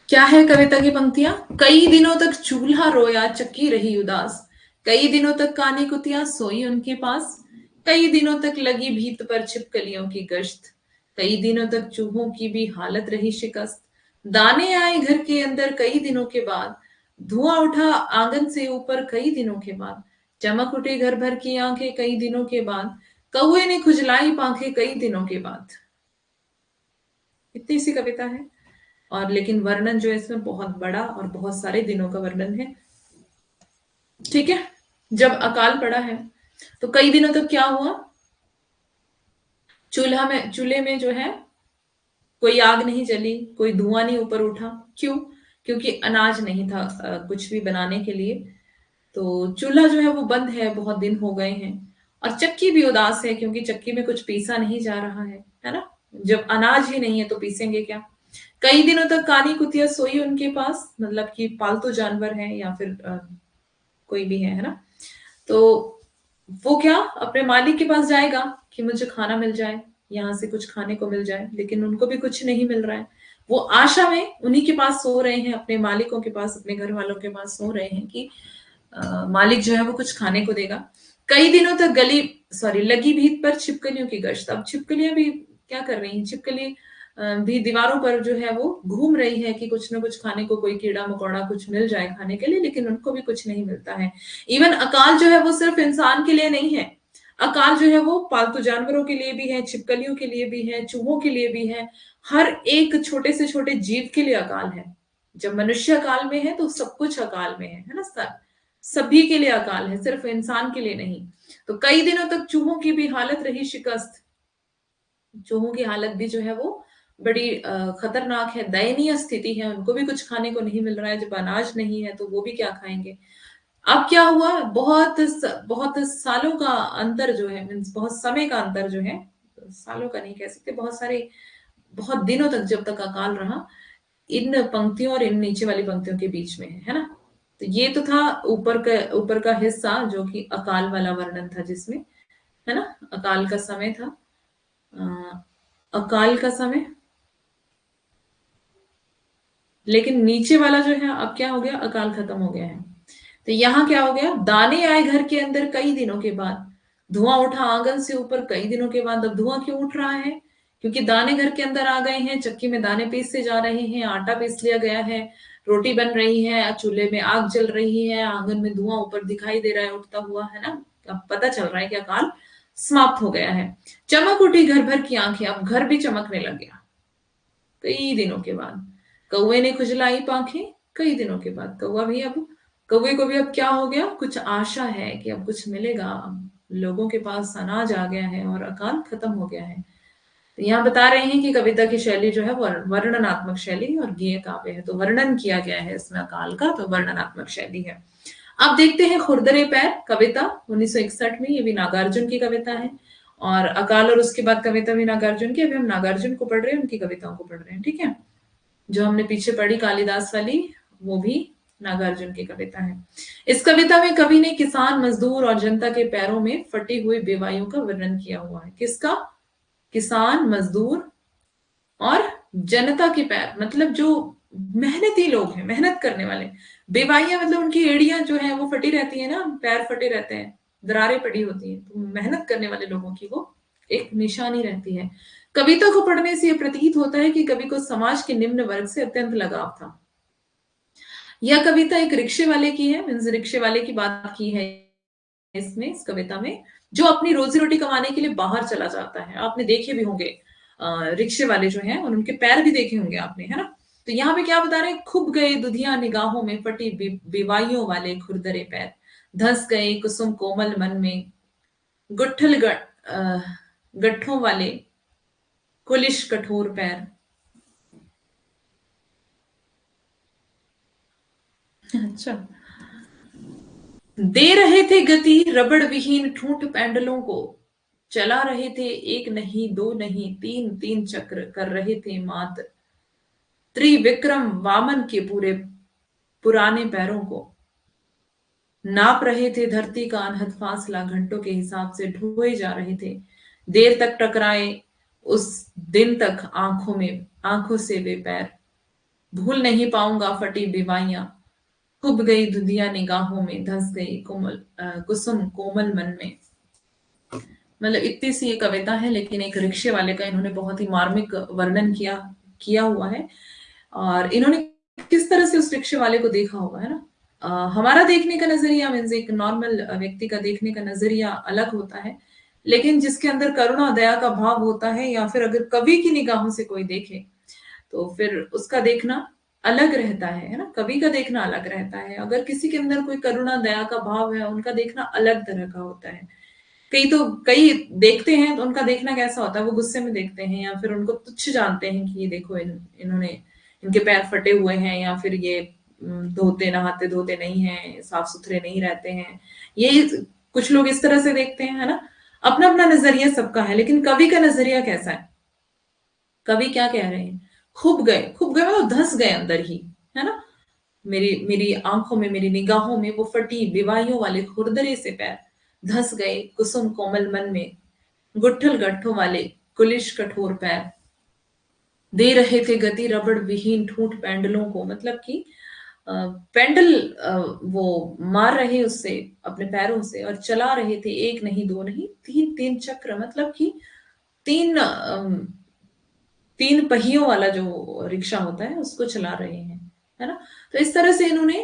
क्या है कविता की पंक्तियां? कई दिनों तक चूल्हा रोया, चक्की रही उदास। कई दिनों तक कानी कुतिया सोई उनके पास। कई दिनों तक लगी भीत पर छिपकलियों की गश्त। कई दिनों तक चूहों की भी हालत रही शिकस्त। दाने आए घर के अंदर कई दिनों के बाद। धुआं उठा आंगन से ऊपर कई दिनों के बाद। चमक उठी घर भर की आंखें कई दिनों के बाद, कौए ने खुजलाई पांखें कई दिनों के बाद। इतनी सी कविता है, और लेकिन वर्णन जो है इसमें बहुत बड़ा और बहुत सारे दिनों का वर्णन है। ठीक है। जब अकाल पड़ा है तो कई दिनों तक क्या हुआ, चूल्हे में जो है कोई आग नहीं जली, कोई धुआं नहीं ऊपर उठा। क्यों? क्योंकि अनाज नहीं था कुछ भी बनाने के लिए। तो चूल्हा जो है वो बंद है, बहुत दिन हो गए हैं। और चक्की भी उदास है क्योंकि चक्की में कुछ पीसा नहीं जा रहा है ना। जब अनाज ही नहीं है तो पीसेंगे क्या। कई दिनों तक कानी कुतिया सोई उनके पास, मतलब कि पालतू जानवर है या फिर कोई भी है ना। तो वो क्या अपने मालिक के पास जाएगा कि मुझे खाना मिल जाए, यहाँ से कुछ खाने को मिल जाए, लेकिन उनको भी कुछ नहीं मिल रहा है। वो आशा में उन्हीं के पास सो रहे हैं, अपने मालिकों के पास, अपने घर वालों के पास सो रहे हैं कि मालिक जो है वो कुछ खाने को देगा। कई दिनों तक लगी भीत पर छिपकलियों की गश्त। अब छिपकलियां भी क्या कर रही हैं, छिपकली भी दीवारों पर जो है वो घूम रही है कि कुछ ना कुछ खाने को, कोई कीड़ा मकोड़ा कुछ मिल जाए खाने के लिए, लेकिन उनको भी कुछ नहीं मिलता है। इवन अकाल जो है वो सिर्फ इंसान के लिए नहीं है, अकाल जो है वो पालतू जानवरों के लिए भी है, छिपकलियों के लिए भी है, चूहों के लिए भी है। हर एक छोटे से छोटे जीव के लिए अकाल है। जब मनुष्य अकाल में है तो सब कुछ अकाल में है ना सर। सभी के लिए अकाल है, सिर्फ इंसान के लिए नहीं। तो कई दिनों तक चूहों की भी हालत रही शिकस्त। चूहों की हालत भी जो है वो बड़ी खतरनाक है, दयनीय स्थिति है। उनको भी कुछ खाने को नहीं मिल रहा है, जब अनाज नहीं है तो वो भी क्या खाएंगे। अब क्या हुआ, बहुत सालों का अंतर जो है, मीन्स बहुत समय का अंतर जो है, सालों का नहीं कह सकते, बहुत सारे, बहुत दिनों तक जब तक अकाल रहा, इन पंक्तियों और इन नीचे वाली पंक्तियों के बीच में है ना। तो ये तो था ऊपर का हिस्सा जो कि अकाल वाला वर्णन था, जिसमें है ना अकाल का समय था। अकाल का समय, लेकिन नीचे वाला जो है अब क्या हो गया, अकाल खत्म हो गया है। तो यहाँ क्या हो गया, दाने आए घर के अंदर कई दिनों के बाद, धुआं उठा आंगन से ऊपर कई दिनों के बाद। अब धुआं क्यों उठ रहा है, क्योंकि दाने घर के अंदर आ गए हैं, चक्की में दाने पीसे जा रहे हैं, आटा पीस लिया गया है, रोटी बन रही है, चूल्हे में आग जल रही है, आंगन में धुआं ऊपर दिखाई दे रहा है उठता हुआ, है ना। अब पता चल रहा है कि अकाल समाप्त हो गया है। चमक उठी घर भर की आंखें, अब घर भी चमकने लग गया कई दिनों के बाद। कौवे ने खुजलाई पांखें कई दिनों के बाद। कौवे को भी अब क्या हो गया, कुछ आशा है कि अब कुछ मिलेगा, अब लोगों के पास अनाज आ गया है और अकाल खत्म हो गया है। तो यहाँ बता रहे हैं कि कविता की शैली जो है वो वर्णनात्मक शैली और गेय काव्य है। तो वर्णन किया गया है इसमें अकाल का, तो वर्णनात्मक शैली है। अब देखते हैं खुरदरे पैर, कविता 1961 में, ये भी नागार्जुन की कविता है। और अकाल और उसके बाद कविता भी नागार्जुन की। अभी हम नागार्जुन को पढ़ रहे हैं, उनकी कविताओं को पढ़ रहे हैं, ठीक है। जो हमने पीछे पढ़ी कालिदास वाली, वो भी नागार्जुन की कविता है। इस कविता में कवि ने किसान, मजदूर और जनता के पैरों में फटी हुई बेवाइयों का वर्णन किया हुआ है। किसका? किसान, मजदूर और जनता के पैर, मतलब जो मेहनती लोग हैं, मेहनत करने वाले। बेवाइयां मतलब उनकी एड़ियां जो है वो फटी रहती है ना, पैर फटे रहते हैं, दरारें पड़ी होती हैं, तो मेहनत करने वाले लोगों की वो एक निशानी रहती है। कविता को पढ़ने से यह प्रतीत होता है कि कवि को समाज के निम्न वर्ग से अत्यंत लगाव था। यह कविता एक रिक्शे वाले की है, मीन्स रिक्शे वाले की बात की है इसमें, इस कविता में, जो अपनी रोजी रोटी कमाने के लिए बाहर चला जाता है। आपने देखे भी होंगे रिक्शे वाले जो हैं, और उनके पैर भी देखे होंगे आपने, है ना। तो यहाँ पे क्या बता रहे हैं, खुब गए दुधिया निगाहों में फटी बेवाइयों वाले खुरदरे पैर, धंस गए कुसुम कोमल मन में, गुट्ठल गट्ठों वाले कुलिश कठोर पैर। अच्छा। दे रहे थे गति रबड़ विहीन ठूंठ पैंडलों को, चला रहे थे एक नहीं दो नहीं तीन तीन चक्र, कर रहे थे मात त्रिविक्रम वामन के पूरे पुराने पैरों को, नाप रहे थे धरती का अनहद फासला, घंटों के हिसाब से ढोए जा रहे थे, देर तक टकराए उस दिन तक आंखों से वे पैर, भूल नहीं पाऊंगा फटी बेवाइयां, खुब गई धुंधिया निगाहों में, धंस गई कुसुम कोमल मन में। मतलब इतनी सी ये कविता है, लेकिन एक रिक्शे वाले का इन्होंने बहुत ही मार्मिक वर्णन किया हुआ है। और इन्होंने किस तरह से उस रिक्शे वाले को देखा होगा, है ना। हमारा देखने का नजरिया मीन्स एक नॉर्मल व्यक्ति का देखने का नजरिया अलग होता है, लेकिन जिसके अंदर करुणा दया का भाव होता है, या फिर अगर कवि की निगाहों से कोई देखे तो फिर उसका देखना अलग रहता है ना। कवि का देखना अलग रहता है। अगर किसी के अंदर कोई करुणा दया का भाव है, उनका देखना अलग तरह का होता है। कई देखते हैं तो उनका देखना कैसा होता है, वो गुस्से में देखते हैं, या फिर उनको तुच्छ जानते हैं कि ये देखो इन्होंने इनके पैर फटे हुए हैं, या फिर ये धोते नहाते धोते नहीं है, साफ सुथरे नहीं रहते हैं। ये कुछ लोग इस तरह से देखते हैं, है ना। अपना अपना नजरिया सबका है, लेकिन कवि का नजरिया कैसा है? कवि क्या कह रहे हैं? खूब गए मतलब धंस गए अंदर ही, है ना। मेरी मेरी आंखों में, मेरी निगाहों में वो फटी विवाहियों वाले खुरदरे से पैर धंस गए, कुसुम कोमल मन में गुट्ठल गट्ठों वाले कुलिश कठोर पैर दे रहे थे गति रबड़ विहीन ठूंठ पेंडलों को। मतलब कि पेंडल वो मार रहे उससे अपने पैरों से, और चला रहे थे एक नहीं दो नहीं तीन तीन चक्र। मतलब कि तीन तीन पहियों वाला जो रिक्शा होता है उसको चला रहे हैं, है ना। तो इस तरह से इन्होंने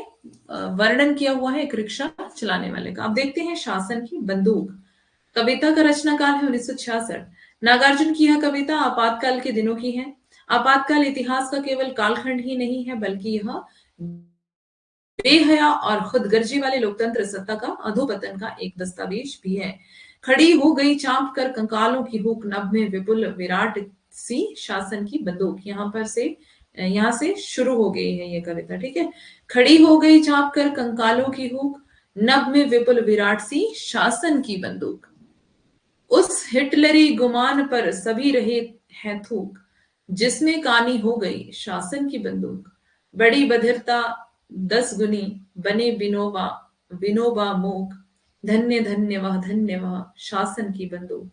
वर्णन किया हुआ है एक रिक्शा चलाने वाले का। अब देखते हैं शासन की बंदूक। कविता का रचना काल है 1966। नागार्जुन की यह कविता आपातकाल के दिनों की है। आपातकाल इतिहास का केवल कालखंड ही नहीं है, बल्कि यह बेहया और खुदगर्जी वाले लोकतंत्र सत्ता का अधोपतन का एक दस्तावेज भी है। खड़ी हो गई चांप कर कंकालों की हुक, नभ में विपुल विराट सी शासन की बंदूक। यहाँ से शुरू हो गई है ये कविता, ठीक है। खड़ी हो गई चांप कर कंकालों की हुक, नभ में विपुल विराट सी शासन की बंदूक। उस हिटलरी गुमान पर सभी रहे हैं थूक, जिसमें कानी हो गई शासन की बंदूक। बड़ी बधिरता 10 गुनी बने विनोबा विनोबा मूक, धन्य वह शासन की बंदूक।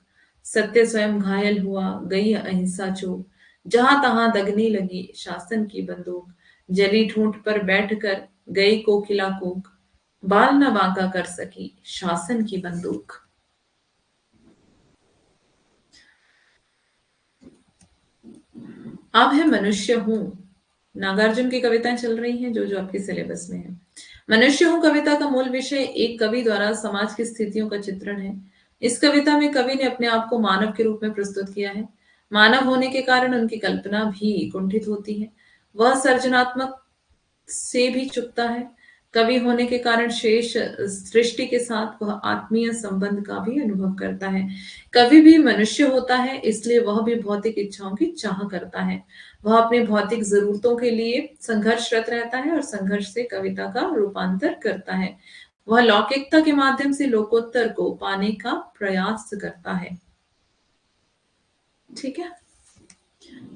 सत्य स्वयं घायल हुआ गई अहिंसा चूक, जहां तहां दगने लगी शासन की बंदूक। जली ठूंठ पर बैठकर गई कोकिला कूक, बाल न बांका कर सकी शासन की बंदूक। अब है मनुष्य हूं। नागार्जुन की कविताएं चल रही हैं जो जो आपके सिलेबस में है। मनुष्य हूं कविता का मूल विषय एक कवि द्वारा समाज की स्थितियों का चित्रण है। इस कविता में कवि ने अपने आप को मानव के रूप में प्रस्तुत किया है। मानव होने के कारण उनकी कल्पना भी कुंठित होती है। वह सर्जनात्मक से भी चुकता है। कवि होने के कारण शेष सृष्टि के साथ वह आत्मीय संबंध का भी अनुभव करता है। कवि भी मनुष्य होता है, इसलिए वह भी भौतिक इच्छाओं की चाह करता है। वह अपनी भौतिक जरूरतों के लिए संघर्षरत रहता है और संघर्ष से कविता का रूपांतर करता है। वह लौकिकता के माध्यम से लोकोत्तर को पाने का प्रयास करता है। ठीक है।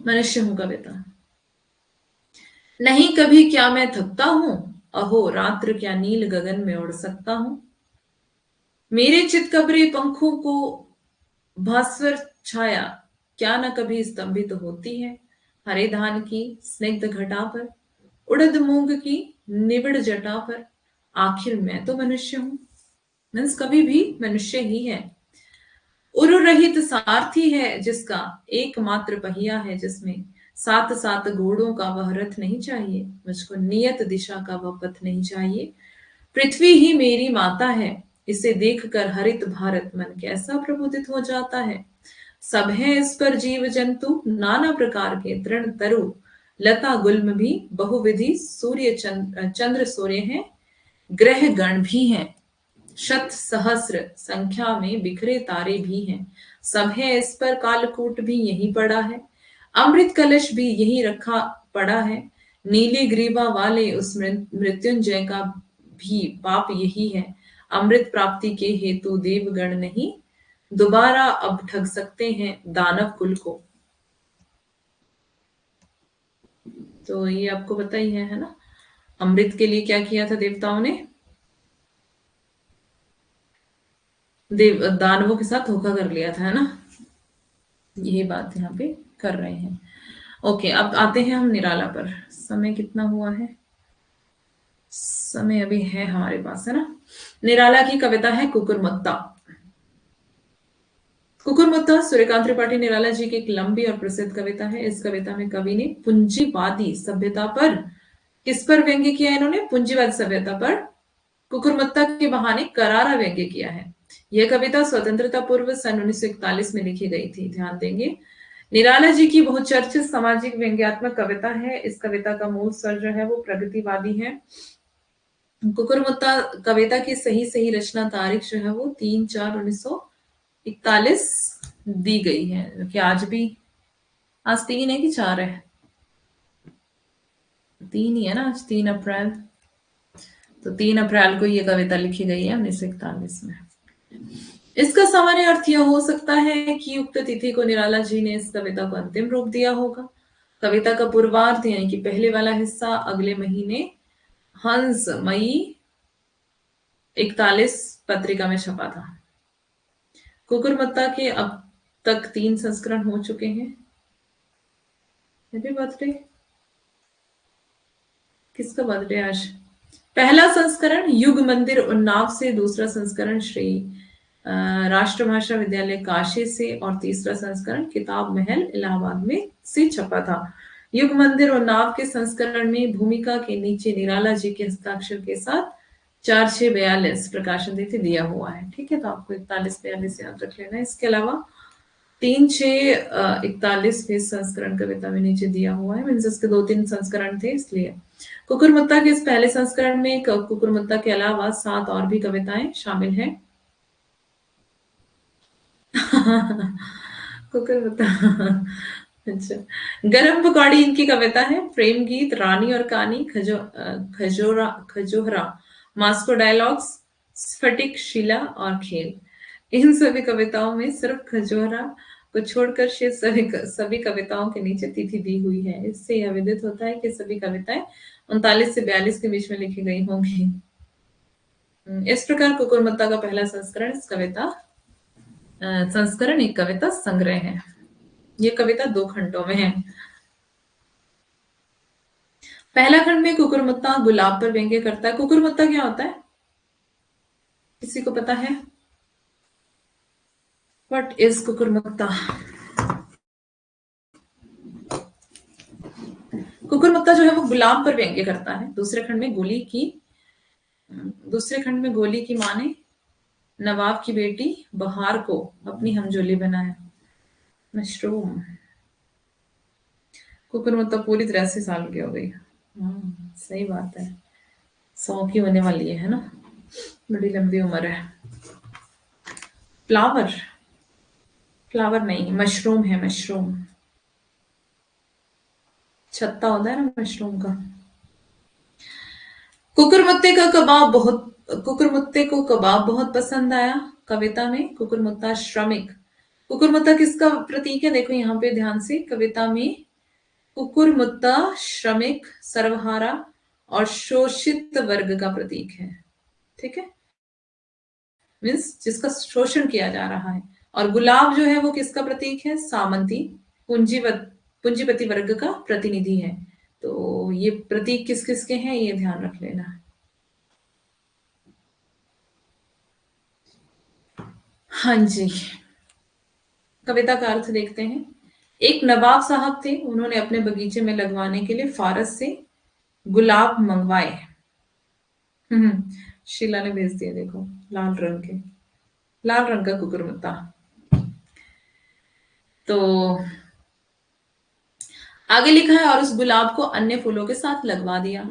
मनुष्य हूं कविता। नहीं कभी क्या मैं थकता हूं, अहो रात्र क्या नील गगन में उड़ सकता हूं। मेरे चितकबरे पंखों को भास्वर छाया क्या न कभी स्तंभित होती है। हरे धान की स्निग्ध घटा पर, उड़द मूंग की निबिड़ जटा पर, आखिर मैं तो मनुष्य हूं। मीन्स कभी भी मनुष्य ही है। उरु रहित सारथी है जिसका एकमात्र पहिया है, जिसमें सात सात घोड़ों का वह रथ नहीं चाहिए। मुझको नियत दिशा का वह पथ नहीं चाहिए। पृथ्वी ही मेरी माता है, इसे देखकर हरित भारत मन कैसा प्रबुद्धित हो जाता है। सब है इस पर जीव जंतु नाना प्रकार के, तृण तरु लता गुल्म भी बहुविधि, सूर्य चंद्र सूर्य हैं, ग्रह गण भी हैं, शत सहस्र संख्या में बिखरे तारे भी हैं। सब है इस पर कालकूट भी यही पड़ा है, अमृत कलश भी यही रखा पड़ा है। नीली ग्रीवा वाले उस मृत्युंजय का भी पाप यही है। अमृत प्राप्ति के हेतु देवगण नहीं दोबारा अब ठग सकते हैं दानव कुल को। तो ये आपको पता ही है ना। अमृत के लिए क्या किया था देवताओं ने? देव दानवों के साथ धोखा कर लिया था, है ना। यही बात यहाँ पे कर रहे हैं। ओके, अब आते हैं हम निराला पर। समय कितना हुआ है? समय अभी है हमारे पास, है ना। निराला की कविता है कुकुरमुत्ता। कुकुरमुत्ता सूर्यकांत त्रिपाठी निराला जी की एक लंबी और प्रसिद्ध कविता है। इस कविता में कवि ने पूंजीवादी सभ्यता पर किस पर व्यंग्य किया है इन्होंने? पूंजीवाद सभ्यता पर कुकुरमुत्ता के बहाने करारा व्यंग्य किया है। यह कविता स्वतंत्रता पूर्व सन 1941 में लिखी गई थी, ध्यान देंगे। निराला जी की बहुचर्चित सामाजिक व्यंग्यात्मक कविता है। इस कविता का मूल स्वर जो है वो प्रगतिवादी है। कुकुरमुत्ता कविता की सही सही रचना तारीख जो है वो 3/4/1941 दी गई है, कि आज भी, आज 3 है कि 4 है? 3 ही है ना, आज 3 अप्रैल। तो 3 अप्रैल को ये कविता लिखी गई है 1941 में। इसका सामान्य अर्थ यह हो सकता है कि उक्त तिथि को निराला जी ने इस कविता को अंतिम रूप दिया होगा। कविता का पूर्वार्ध यानी कि पहले वाला हिस्सा अगले महीने हंस मई 41 पत्रिका में छपा था। कुकुरमुत्ता के अब तक 3 संस्करण हो चुके हैं। Happy birthday. किसका बर्थडे आज? पहला संस्करण युग मंदिर उन्नाव से, दूसरा संस्करण श्री राष्ट्रभाषा विद्यालय काशी से, और तीसरा संस्करण किताब महल इलाहाबाद में से छपा था। युग मंदिर उन्नाव के संस्करण में भूमिका के नीचे निराला जी के हस्ताक्षर के साथ 4/6/42 प्रकाशन तिथि दिया हुआ है। ठीक है, तो आपको 41/42 याद रख लेना है। इसके अलावा 3/6/41 भी संस्करण कविता में नीचे दिया हुआ है। मीन्स इसके 2-3 संस्करण थे, इसलिए कुकुरमुत्ता के इस पहले संस्करण में कुकुरमुत्ता के अलावा 7 और भी कविताएं शामिल हैं। कुकुरमुत्ता। अच्छा, गरम पकौड़ी इनकी कविता है। प्रेम गीत, रानी और कहानी, खजोहरा, मास्को डायलॉग्स, स्फटिक, शिला और खेल। इन सभी कविताओं में सिर्फ खजोहरा को छोड़कर शेष सभी कविताओं के नीचे तिथि दी हुई है। इससे यह विदित होता है कि सभी कविताएं 39 से 42 के बीच में लिखी गई होंगी। इस प्रकार कुकुरमुत्ता का पहला संस्करण संस्करण एक कविता संग्रह है। ये कविता 2 खंडों में है। पहला खंड में कुकुरमुत्ता गुलाब पर व्यंग्य करता है। कुकुरमुत्ता क्या होता है, किसी को पता है? What is कुकुरमुत्ता? कुकुरमुत्ता जो है वो गुलाब पर व्यंग्य करता है। दूसरे खंड में गोली की माँ ने नवाब की बेटी बहार को अपनी हमजोली बनाया। मशरूम। कुकुरमुत्ता पूरी तरह से साल की हो गई। सही बात है, 100 की होने वाली है ना, बड़ी लंबी उम्र है। फ्लावर, फ्लावर नहीं, मशरूम है, मशरूम। छत्ता होता है ना मशरूम का। कुकुरमुत्ते का कबाब बहुत कुकुरमुत्ते को कबाब बहुत पसंद आया। कविता में कुकुरमुत्ता श्रमिक। कुकुरमुत्ता किसका प्रतीक है? देखो यहाँ पे ध्यान से, कविता में कुकुरमुत्ता श्रमिक, सर्वहारा और शोषित वर्ग का प्रतीक है। ठीक है, मीन्स जिसका शोषण किया जा रहा है। और गुलाब जो है वो किसका प्रतीक है? सामंती, पूंजीपति वर्ग का प्रतिनिधि है। तो ये प्रतीक किस किस के हैं, ये ध्यान रख लेना। हाँ जी, कविता का अर्थ देखते हैं। एक नवाब साहब थे, उन्होंने अपने बगीचे में लगवाने के लिए फारस से गुलाब मंगवाए। शीला ने भेज दिया, देखो, लाल रंग के, लाल रंग का कुकुरमुत्ता। तो आगे लिखा है, और उस गुलाब को अन्य फूलों के साथ लगवा दिया।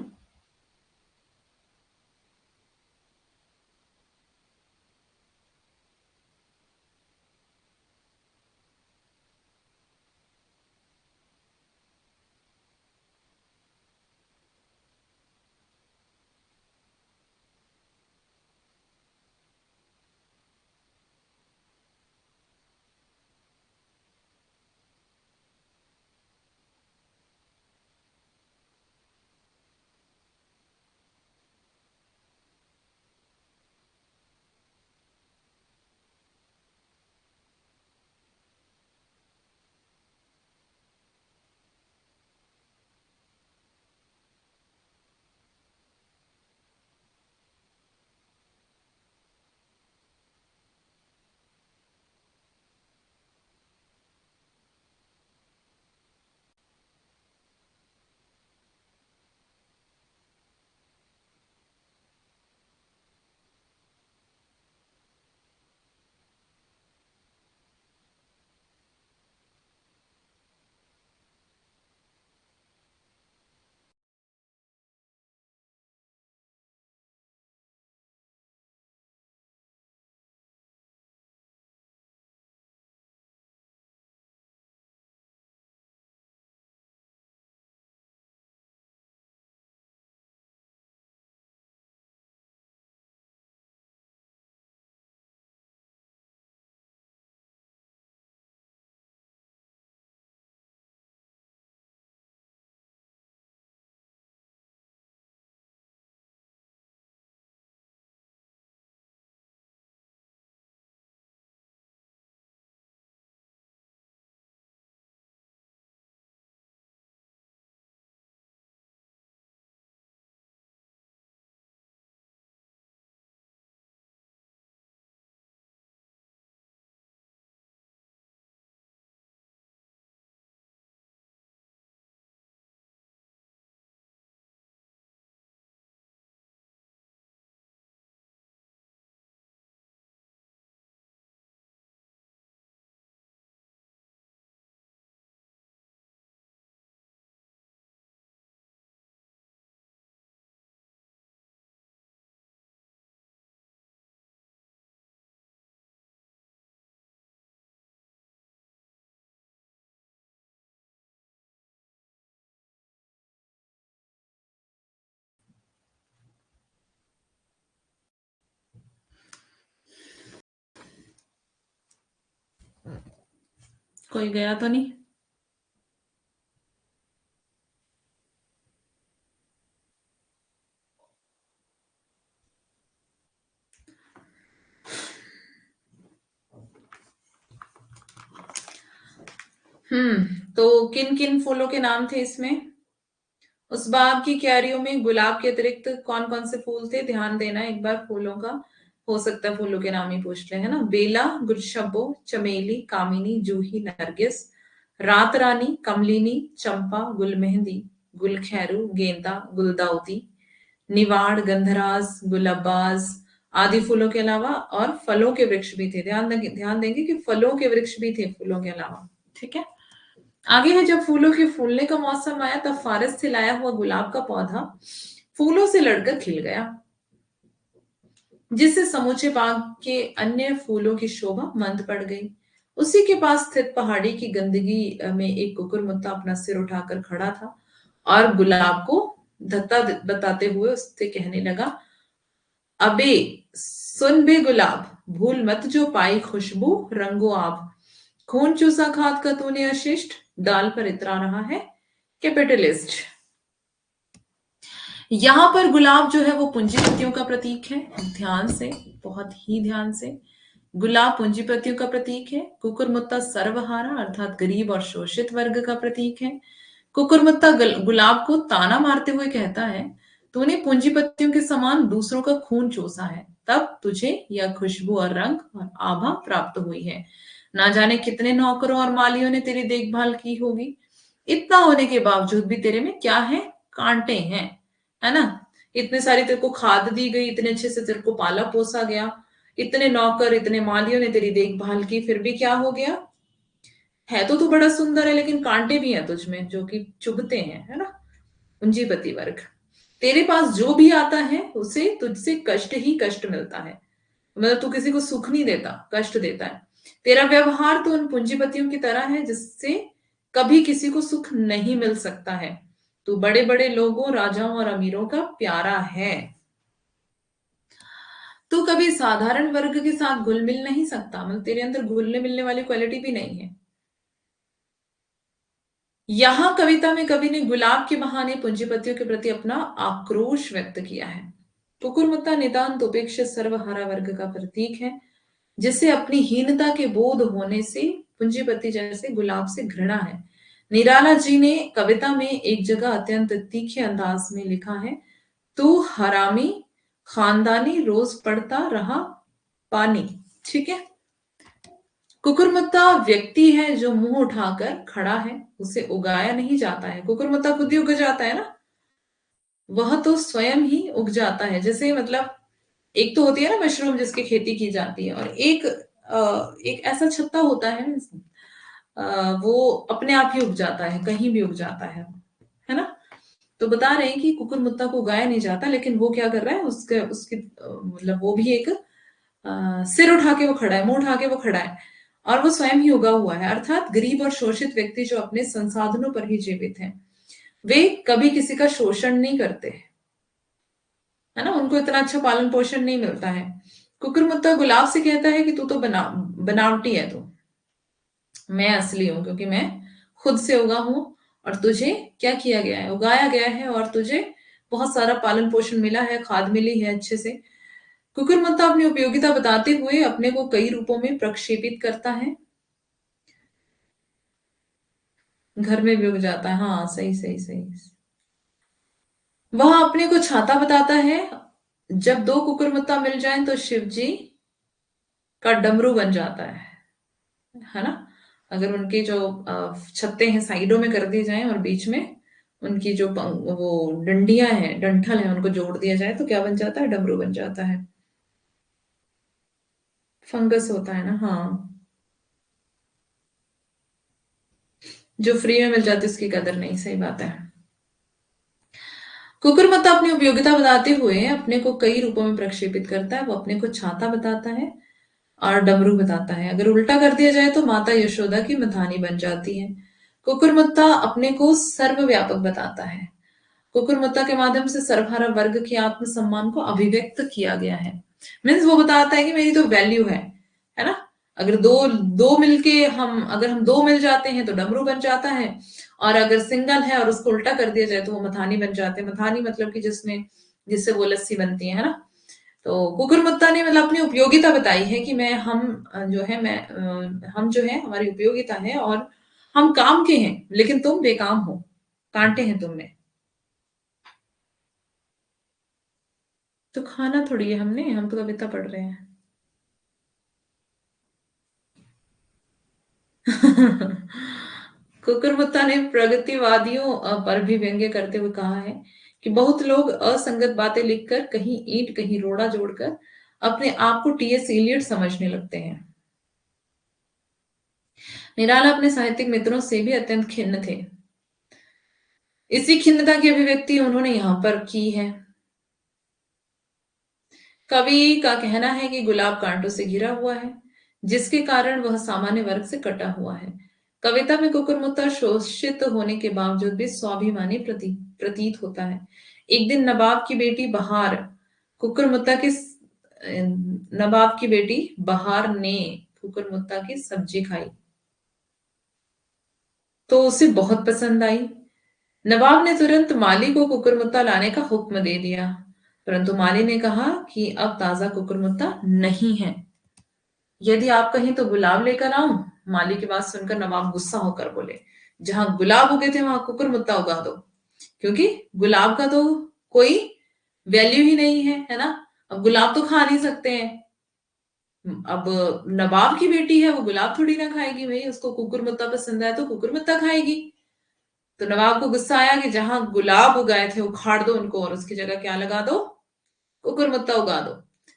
कोई गया तो नहीं? तो किन किन फूलों के नाम थे इसमें? उस बाग की क्यारियों में गुलाब के अतिरिक्त कौन कौन से फूल थे? ध्यान देना एक बार फूलों का। हो सकता है फूलों के नाम ही पूछ ले, है ना। बेला, गुलशब्बो, चमेली, कामिनी, जूही, नरगिस, रात रानी, कमलिनी, चंपा, गुलमेहंदी, गुलखैरू, गेंदा, गुलदाउदी, निवाड़, गंधराज, गुलाबाज आदि फूलों के अलावा और फलों के वृक्ष भी थे। ध्यान देंगे कि फलों के वृक्ष भी थे फूलों के अलावा। ठीक है। आगे है, जब फूलों के फूलने का मौसम आया तब फारस से लाया हुआ गुलाब का पौधा फूलों से लड़कर खिल गया, जिससे समूचे बाग के अन्य फूलों की शोभा मंद पड़ गई। उसी के पास स्थित पहाड़ी की गंदगी में एक कुकुरमुत्ता अपना सिर उठाकर खड़ा था और गुलाब को धत्ता बताते हुए उससे कहने लगा, अबे सुन बे गुलाब, भूल मत जो पाई खुशबू रंगो आप, खून चूसा खाद का तूने अशिष्ट, डाल पर इतरा रहा है कैपिटलिस्ट। यहां पर गुलाब जो है वो पूंजीपतियों का प्रतीक है। ध्यान से, बहुत ही ध्यान से, गुलाब पूंजीपतियों का प्रतीक है। कुकुरमुत्ता सर्वहारा अर्थात गरीब और शोषित वर्ग का प्रतीक है। कुकुरमुत्ता गुलाब को ताना मारते हुए कहता है, तूने पूंजीपतियों के समान दूसरों का खून चूसा है, तब तुझे यह खुशबू और रंग और आभा प्राप्त हुई है। ना जाने कितने नौकरों और मालियों ने तेरी देखभाल की होगी, इतना होने के बावजूद भी तेरे में क्या है? कांटे हैं, है ना। इतने सारी तेरे को खाद दी गई, इतने अच्छे से तेरे को पाला पोसा गया, इतने नौकर इतने मालियों ने तेरी देखभाल की, फिर भी क्या हो गया? है तो तू बड़ा सुंदर है, लेकिन कांटे भी हैं तुझमें जो कि चुभते हैं, है ना। पूंजीपति वर्ग, तेरे पास जो भी आता है उसे तुझसे कष्ट ही कष्ट मिलता है। मतलब तू किसी को सुख नहीं देता, कष्ट देता है। तेरा व्यवहार तो उन पूंजीपतियों की तरह है जिससे कभी किसी को सुख नहीं मिल सकता है। तू बड़े बड़े लोगों, राजाओं और अमीरों का प्यारा है। तू कभी साधारण वर्ग के साथ घुल मिल नहीं सकता, मतलब तेरे अंदर घुलने मिलने वाली क्वालिटी भी नहीं है। यहां कविता में कवि ने गुलाब के बहाने पूंजीपतियों के प्रति अपना आक्रोश व्यक्त किया है। कुकुरमुत्ता नितांत उपेक्षित सर्वहारा वर्ग का प्रतीक है, जिसे अपनी हीनता के बोध होने से पूंजीपति जैसे गुलाब से घृणा है। निराला जी ने कविता में एक जगह अत्यंत तीखे अंदाज में लिखा है, तू हरामी खानदानी रोज पड़ता रहा पानी। ठीक है। कुकुरमुत्ता व्यक्ति है जो मुंह उठाकर खड़ा है, उसे उगाया नहीं जाता है। कुकुरमुत्ता खुद ही उग जाता है ना, वह तो स्वयं ही उग जाता है। जैसे मतलब एक तो होती है ना मशरूम जिसकी खेती की जाती है, और एक ऐसा छत्ता होता है, वो अपने आप ही उग जाता है, कहीं भी उग जाता है ना। तो बता रहे हैं कि कुकुरमुत्ता को उगाया नहीं जाता, लेकिन वो क्या कर रहा है, उसके उसकी मतलब वो भी एक सिर उठा के वो खड़ा है, मुंह उठा के वो खड़ा है, और वो स्वयं ही उगा हुआ है। अर्थात गरीब और शोषित व्यक्ति जो अपने संसाधनों पर ही जीवित हैं, वे कभी किसी का शोषण नहीं करते, है ना। उनको इतना अच्छा पालन पोषण नहीं मिलता है। कुकुरमुत्ता गुलाब से कहता है कि तू तो बनावटी है, तू, मैं असली हूं क्योंकि मैं खुद से उगा हूं, और तुझे क्या किया गया है? उगाया गया है, और तुझे बहुत सारा पालन पोषण मिला है, खाद मिली है अच्छे से। कुकुरमुत्ता अपनी उपयोगिता बताते हुए अपने को कई रूपों में प्रक्षेपित करता है। घर में भी उग जाता है, हाँ, सही सही सही। वह अपने को छाता बताता है। जब दो कुकुरमुत्ता मिल जाएं तो शिव जी का डमरू बन जाता है ना। अगर उनके जो छत्ते हैं साइडों में कर दिए जाएं और बीच में उनकी जो वो डंडियां हैं, डंठल है, उनको जोड़ दिया जाए तो क्या बन जाता है? डमरू बन जाता है। फंगस होता है ना, हाँ। जो फ्री में मिल जाती है उसकी कदर नहीं, सही बात है। कुकुरमुत्ता अपनी उपयोगिता बताते हुए अपने को कई रूपों में प्रक्षेपित करता है। वो अपने को छाता बताता है और डमरू बताता है। अगर उल्टा कर दिया जाए तो माता यशोदा की मधानी बन जाती है। कुकुरमुत्ता अपने को सर्वव्यापक बताता है। कुकुरमुत्ता के माध्यम से सर्वहारा वर्ग के आत्मसम्मान को अभिव्यक्त किया गया है। मीन्स वो बताता है कि मेरी तो वैल्यू है ना। अगर दो दो मिलके हम अगर हम दो मिल जाते हैं तो डमरू बन जाता है, और अगर सिंगल है और उसको उल्टा कर दिया जाए तो वो मथानी बन जाते हैं। मथानी मतलब कि जिससे वो लस्सी बनती है ना। तो कुकुरमुत्ता ने मतलब अपनी उपयोगिता बताई है कि मैं हम जो है मैं हम जो है हमारी उपयोगिता है और हम काम के हैं, लेकिन तुम बेकाम हो, कांटे हैं तुम में। तो खाना थोड़ी है हमने, हम तो कविता पढ़ रहे हैं। कुकुरमुत्ता ने प्रगतिवादियों पर भी व्यंग्य करते हुए कहा है कि बहुत लोग असंगत बातें लिखकर कहीं ईंट कहीं रोड़ा जोड़कर अपने आप को टीएस इलियट समझने लगते हैं। निराला अपने साहित्यिक मित्रों से भी अत्यंत खिन्न थे। इसी खिन्नता की अभिव्यक्ति उन्होंने यहां पर की है। कवि का कहना है कि गुलाब कांटों से घिरा हुआ है, जिसके कारण वह सामान्य वर्ग से कटा हुआ है। कविता में कुकुरमुत्ता शोषित होने के बावजूद भी स्वाभिमानी प्रतीत होता है। एक दिन कुकुरमुत्ता की नवाब की बेटी बहार ने कुकुरमुत्ता की सब्जी खाई तो उसे बहुत पसंद आई। नवाब ने तुरंत माली को कुकुरमुत्ता लाने का हुक्म दे दिया, परंतु माली ने कहा कि अब ताजा कुकुरमुत्ता नहीं है। यदि आप कहें तो गुलाब लेकर आऊं। माली की बात सुनकर नवाब गुस्सा होकर बोले, जहां गुलाब उगे थे वहां कुकुरमुत्ता उगा दो, क्योंकि गुलाब का तो कोई वैल्यू ही नहीं है ना। अब गुलाब तो खा नहीं सकते हैं। अब नवाब की बेटी है, वो गुलाब थोड़ी ना खाएगी, भाई उसको कुकुरमुत्ता पसंद है तो कुकुरमुत्ता खाएगी। तो नवाब को गुस्सा आया कि जहां गुलाब उगाए थे उखाड़ दो उनको और उसकी जगह क्या लगा दो, कुकुरमुत्ता उगा दो।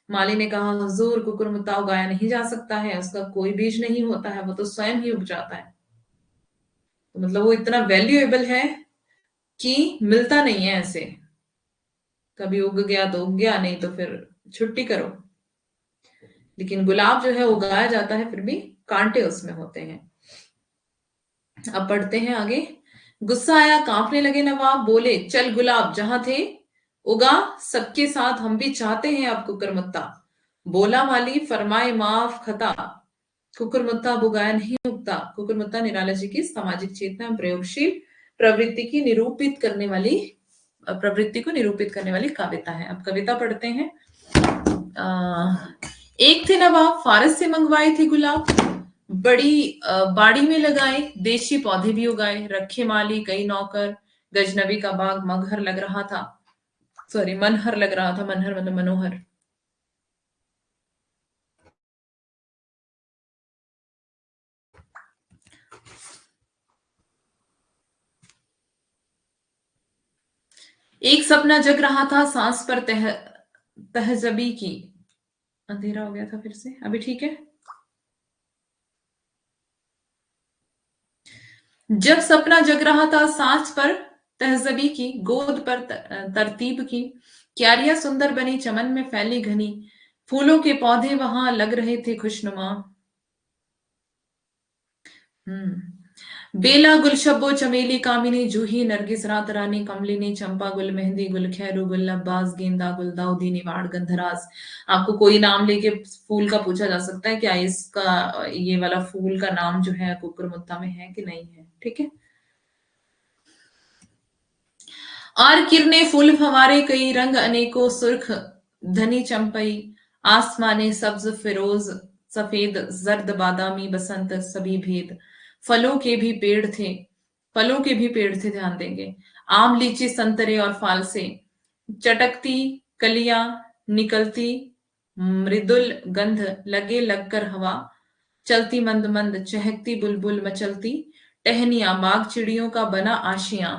माली ने कहा, हुजूर कुकुरमुत्ता उगाया नहीं जा सकता है, उसका कोई बीज नहीं होता है, वो तो स्वयं ही उग जाता है। तो मतलब वो इतना वैल्यूएबल है कि मिलता नहीं है ऐसे। कभी उग गया तो उग गया, नहीं तो फिर छुट्टी करो। लेकिन गुलाब जो है उगाया जाता है, फिर भी कांटे उसमें होते हैं। अब पढ़ते हैं आगे। गुस्सा आया, कांपने लगे नवाब, बोले, चल गुलाब जहां थे उगा, सबके साथ हम भी चाहते हैं अब कुकुरमुत्ता। बोला माली, फरमाए माफ खता, कुकुरमुत्ता अब उगाया नहीं उगता। कुकुरमुत्ता निराला जी की सामाजिक चेतना एवं प्रयोगशील प्रवृत्ति को निरूपित करने वाली कविता है। अब कविता पढ़ते हैं। एक थे नवाब, फारस से मंगवाए थे गुलाब, बड़ी बाड़ी में लगाए, देशी पौधे भी उगाए, रखे माली कई नौकर, गजनबी का बाग मगहर लग रहा था। सॉरी, मनहर लग रहा था, मनहर मतलब मनोहर। एक सपना जग रहा था, सांस पर तहजबी की। अंधेरा हो गया था फिर से, अभी ठीक है। जब सपना जग रहा था, सांस पर तहजबी की, गोद पर तरतीब की, क्यारियां सुंदर बनी, चमन में फैली घनी, फूलों के पौधे वहां लग रहे थे खुशनुमा। बेला गुलशब्बो चमेली कामिनी, जूही नरगिस रात रानी, कमलिनी चंपा गुल, मेहंदी गुल, खैरू गुल, अब्बास गेंदा गुल, दाऊदी निवाड़ गंधराज। आपको कोई नाम लेके फूल का पूछा जा सकता है, क्या इसका ये वाला फूल का नाम जो है कुकुरमुत्ता में है कि नहीं है, ठीक है। और किरने फूल फवारे कई, रंग अनेकों सुर्ख धनी चंपई, आसमाने सब्ज फिरोज सफेद जर्द बादामी बसंत सभी भेद। फलों के भी पेड़ थे फलों के भी पेड़ थे, ध्यान देंगे। आम लीची संतरे और फालसे, चटकती कलियां निकलती मृदुल गंध, लगे लगकर हवा, चलती मंद मंद, चहकती बुलबुल मचलती टहनियां, बाग चिड़ियों का बना आशियां,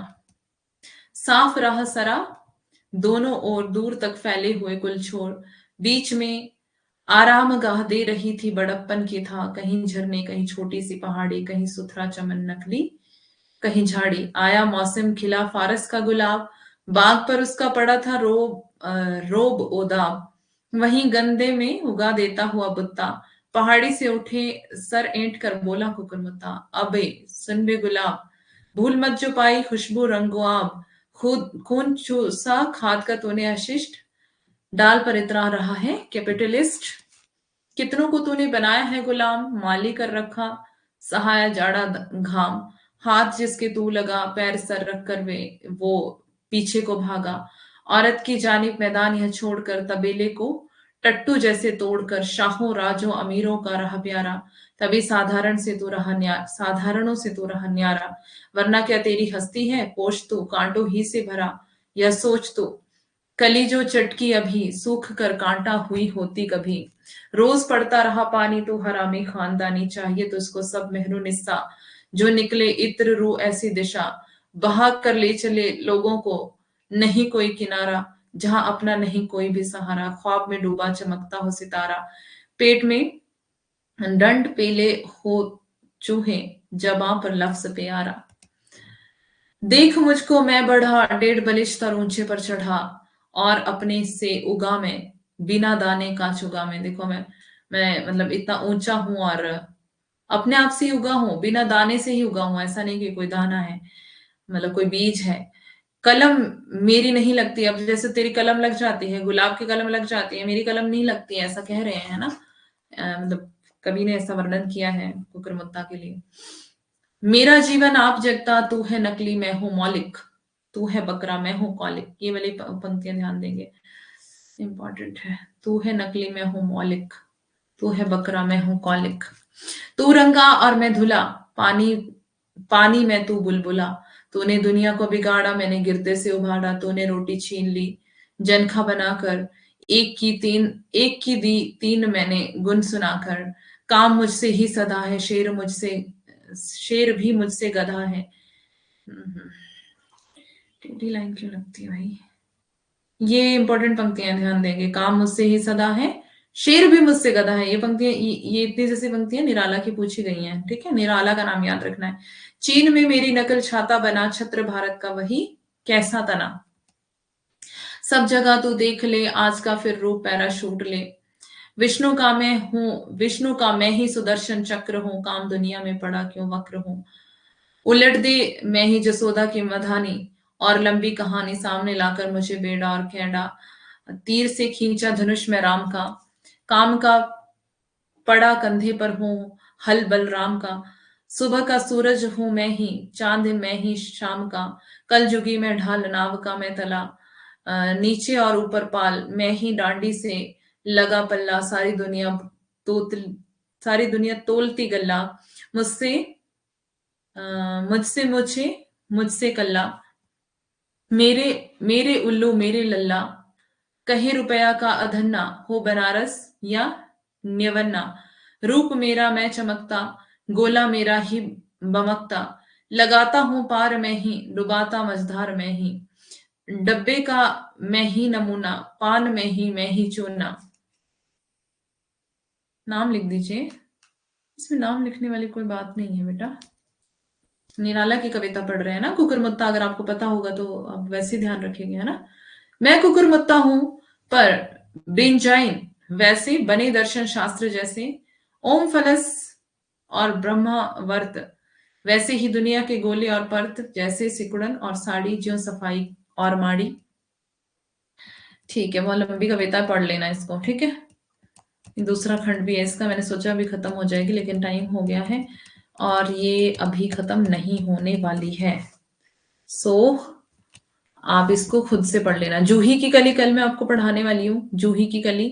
साफ राह सरा, दोनों ओर दूर तक फैले हुए गुलछोड़, बीच में आराम गाह दे रही थी, बड़प्पन की था, कहीं झरने कहीं छोटी सी पहाड़ी, कहीं सुथरा चमन नकली कहीं झाड़ी। आया मौसम, खिला फारस का गुलाब, बाग पर उसका पड़ा था रोब ओदाब, वहीं गंदे में उगा देता हुआ बुत्ता, पहाड़ी से उठे सर ऐंठ कर बोला कुकुरमुत्ता, अबे सुन बे गुलाब, भूल मत जो पाई खुशबू रंगोआब, खुद खून चूसा खाद का तूने अशिष्ट, डाल पर इतरा रहा है कैपिटलिस्ट। कितनों को तूने बनाया है गुलाम, माली कर रखा सहाया जाड़ा घाम। हाथ जिसके तू लगा, पैर सर रख कर वे वो पीछे को भागा। औरत की जानिब मैदान यह छोड़कर, तबेले को टट्टू जैसे तोड़कर, शाहों राजों अमीरों का रहा प्यारा। तभी साधारणों से तू रहा न्यारा। वरना क्या तेरी हस्ती है, पोष तू कांटों ही से भरा। यह सोच तू कली जो चटकी अभी, सूख कर कांटा हुई होती कभी। रोज पड़ता रहा पानी तो हरामी खानदानी, चाहिए तुझको सब मेहरू निस्सा। जो निकले इत्र रू ऐसी दिशा, बहा कर ले चले लोगों को, नहीं कोई किनारा। जहां अपना नहीं कोई भी सहारा, ख्वाब में डूबा चमकता हो सितारा। पेट में डंड पेले हो चूहे, जबां पर लफ्ज प्यारा। देख मुझको मैं बढ़ा, 1.5 बलिश्तर ऊंचे पर चढ़ा। और अपने से उगा मैं, बिना दाने का चुगा मैं। देखो मैं मतलब इतना ऊंचा हूं और अपने आप से ही उगा हूं, बिना दाने से ही उगा हूं। ऐसा नहीं कि कोई दाना है, मतलब कोई बीज है। कलम मेरी नहीं लगती। अब जैसे तेरी कलम लग जाती है, गुलाब की कलम लग जाती है, मेरी कलम नहीं लगती है, ऐसा कह रहे हैं, है ना। मतलब कवि ने ऐसा वर्णन किया है कुकुरमुत्ता के लिए। मेरा जीवन आप जगता, तू है नकली मैं हूं मौलिक। तू है बकरा मैं हूं कौलिक। ये वाली पंक्तियां ध्यान देंगे, इंपॉर्टेंट है। तू है नकली मैं हूं मौलिक, तू है बकरा मैं हूं कौलिक। तू रंगा और मैं धुला, पानी पानी में तू बुलबुला। तूने दुनिया को बिगाड़ा, मैंने गिरते से उभारा। तूने रोटी छीन ली जनखा बनाकर, एक की दी तीन मैंने गुन सुनाकर। काम मुझसे ही सदा है, शेर भी मुझसे गधा है। हम्म, टेढ़ी लाइन क्यों लगती है भाई। ये इंपॉर्टेंट पंक्तियां ध्यान देंगे। काम मुझसे ही सदा है, शेर भी मुझसे गधा है। ये पंक्तियां, ये इतनी जैसी पंक्तियां निराला की पूछी गई हैं, ठीक है। निराला का नाम याद रखना है। चीन में मेरी नकल छाता बना, छत्र भारत का वही कैसा तना। सब जगह तू देख ले, आज का फिर रूप पैराशूट ले। विष्णु का मैं ही सुदर्शन चक्र हूं, काम दुनिया में पड़ा क्यों वक्र हूं। उलट दे मैं ही जसोदा की मधानी, और लंबी कहानी सामने लाकर मुझे बेड़ा और खेड़ा। तीर से खींचा धनुष में राम का, काम का पड़ा कंधे पर हूं हल बलराम का। सुबह का सूरज हूं मैं ही, चांद मैं ही शाम का। कल जुगी में ढाल नाव का मैं तला, नीचे और ऊपर पाल मैं ही डांडी से लगा पल्ला। तो सारी दुनिया तोलती गल्ला, मुझसे अ, मुझसे मुझे मुझसे कल्ला। मेरे मेरे उल्लू मेरे लल्ला, कहे रुपया का अधन्ना, हो बनारस या न्यवन्ना। रूप मेरा मैं चमकता, गोला मेरा ही बमकता। लगाता हूं पार मैं ही, डुबाता मझधार मैं ही। डब्बे का मैं ही नमूना, पान में ही मैं ही चूना। नाम लिख दीजिए। इसमें नाम लिखने वाली कोई बात नहीं है बेटा। निराला की कविता पढ़ रहे हैं ना, कुकुरमुत्ता। अगर आपको पता होगा तो आप वैसे ही ध्यान रखेंगे, है ना। मैं कुकुरमुत्ता हूं पर बेंजाइन, वैसे बने दर्शन शास्त्र जैसे। ओम फलस और ब्रह्मावर्त, वैसे ही दुनिया के गोले और पर्त। जैसे सिकुड़न और साड़ी, ज्यों सफाई और माड़ी। ठीक है, बहुत लंबी कविता, पढ़ लेना इसको, ठीक है। दूसरा खंड भी है इसका, मैंने सोचा अभी खत्म हो जाएगी लेकिन टाइम हो गया है और ये अभी खत्म नहीं होने वाली है। सो आप इसको खुद से पढ़ लेना। जूही की कली कल मैं आपको पढ़ाने वाली हूँ। जूही की कली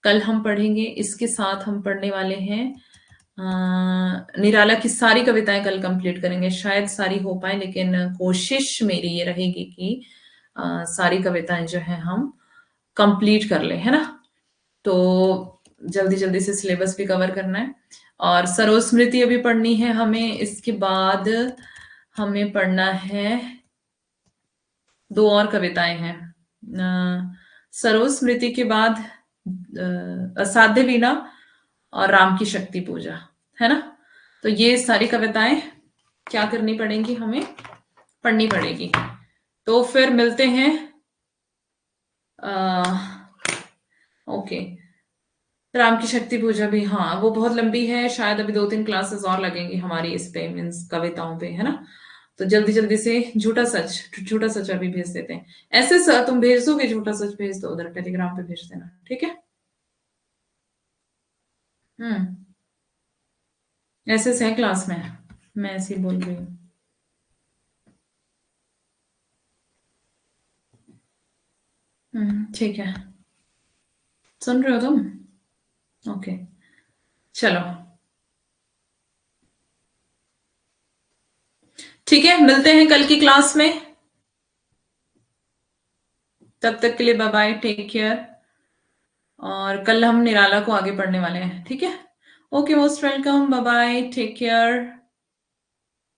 कल हम पढ़ेंगे। इसके साथ हम पढ़ने वाले हैं निराला की सारी कविताएं कल कंप्लीट करेंगे। शायद सारी हो पाए, लेकिन कोशिश मेरी ये रहेगी कि सारी कविताएं जो है हम कंप्लीट कर लें, है ना। तो जल्दी जल्दी से सिलेबस भी कवर करना है। और सरोज स्मृति अभी पढ़नी है हमें। इसके बाद हमें पढ़ना है दो और कविताएं हैं। सरोज स्मृति के बाद असाध्य वीणा और राम की शक्ति पूजा, है ना। तो ये सारी कविताएं क्या करनी पड़ेंगी, हमें पढ़नी पड़ेगी। तो फिर मिलते हैं। ओके, राम की शक्ति पूजा भी, हाँ वो बहुत लंबी है। शायद अभी 2-3 क्लासेस और लगेंगी हमारी इस पे, मीन्स कविताओं पे, है ना। तो जल्दी जल्दी से झूठा सच अभी भेज देते हैं। ऐसे तुम भेज दोगे, झूठा सच भेज दो उधर टेलीग्राम पे भेज देना, ठीक है। ऐसे है क्लास में, मैं ऐसे ही बोल रही हूँ। ठीक है, सुन रहे हो तुम? ओके, चलो ठीक है, मिलते हैं कल की क्लास में। तब तक के लिए बाय बाय, टेक केयर। और कल हम निराला को आगे पढ़ने वाले हैं, ठीक है? Okay, most welcome, bye bye, take care.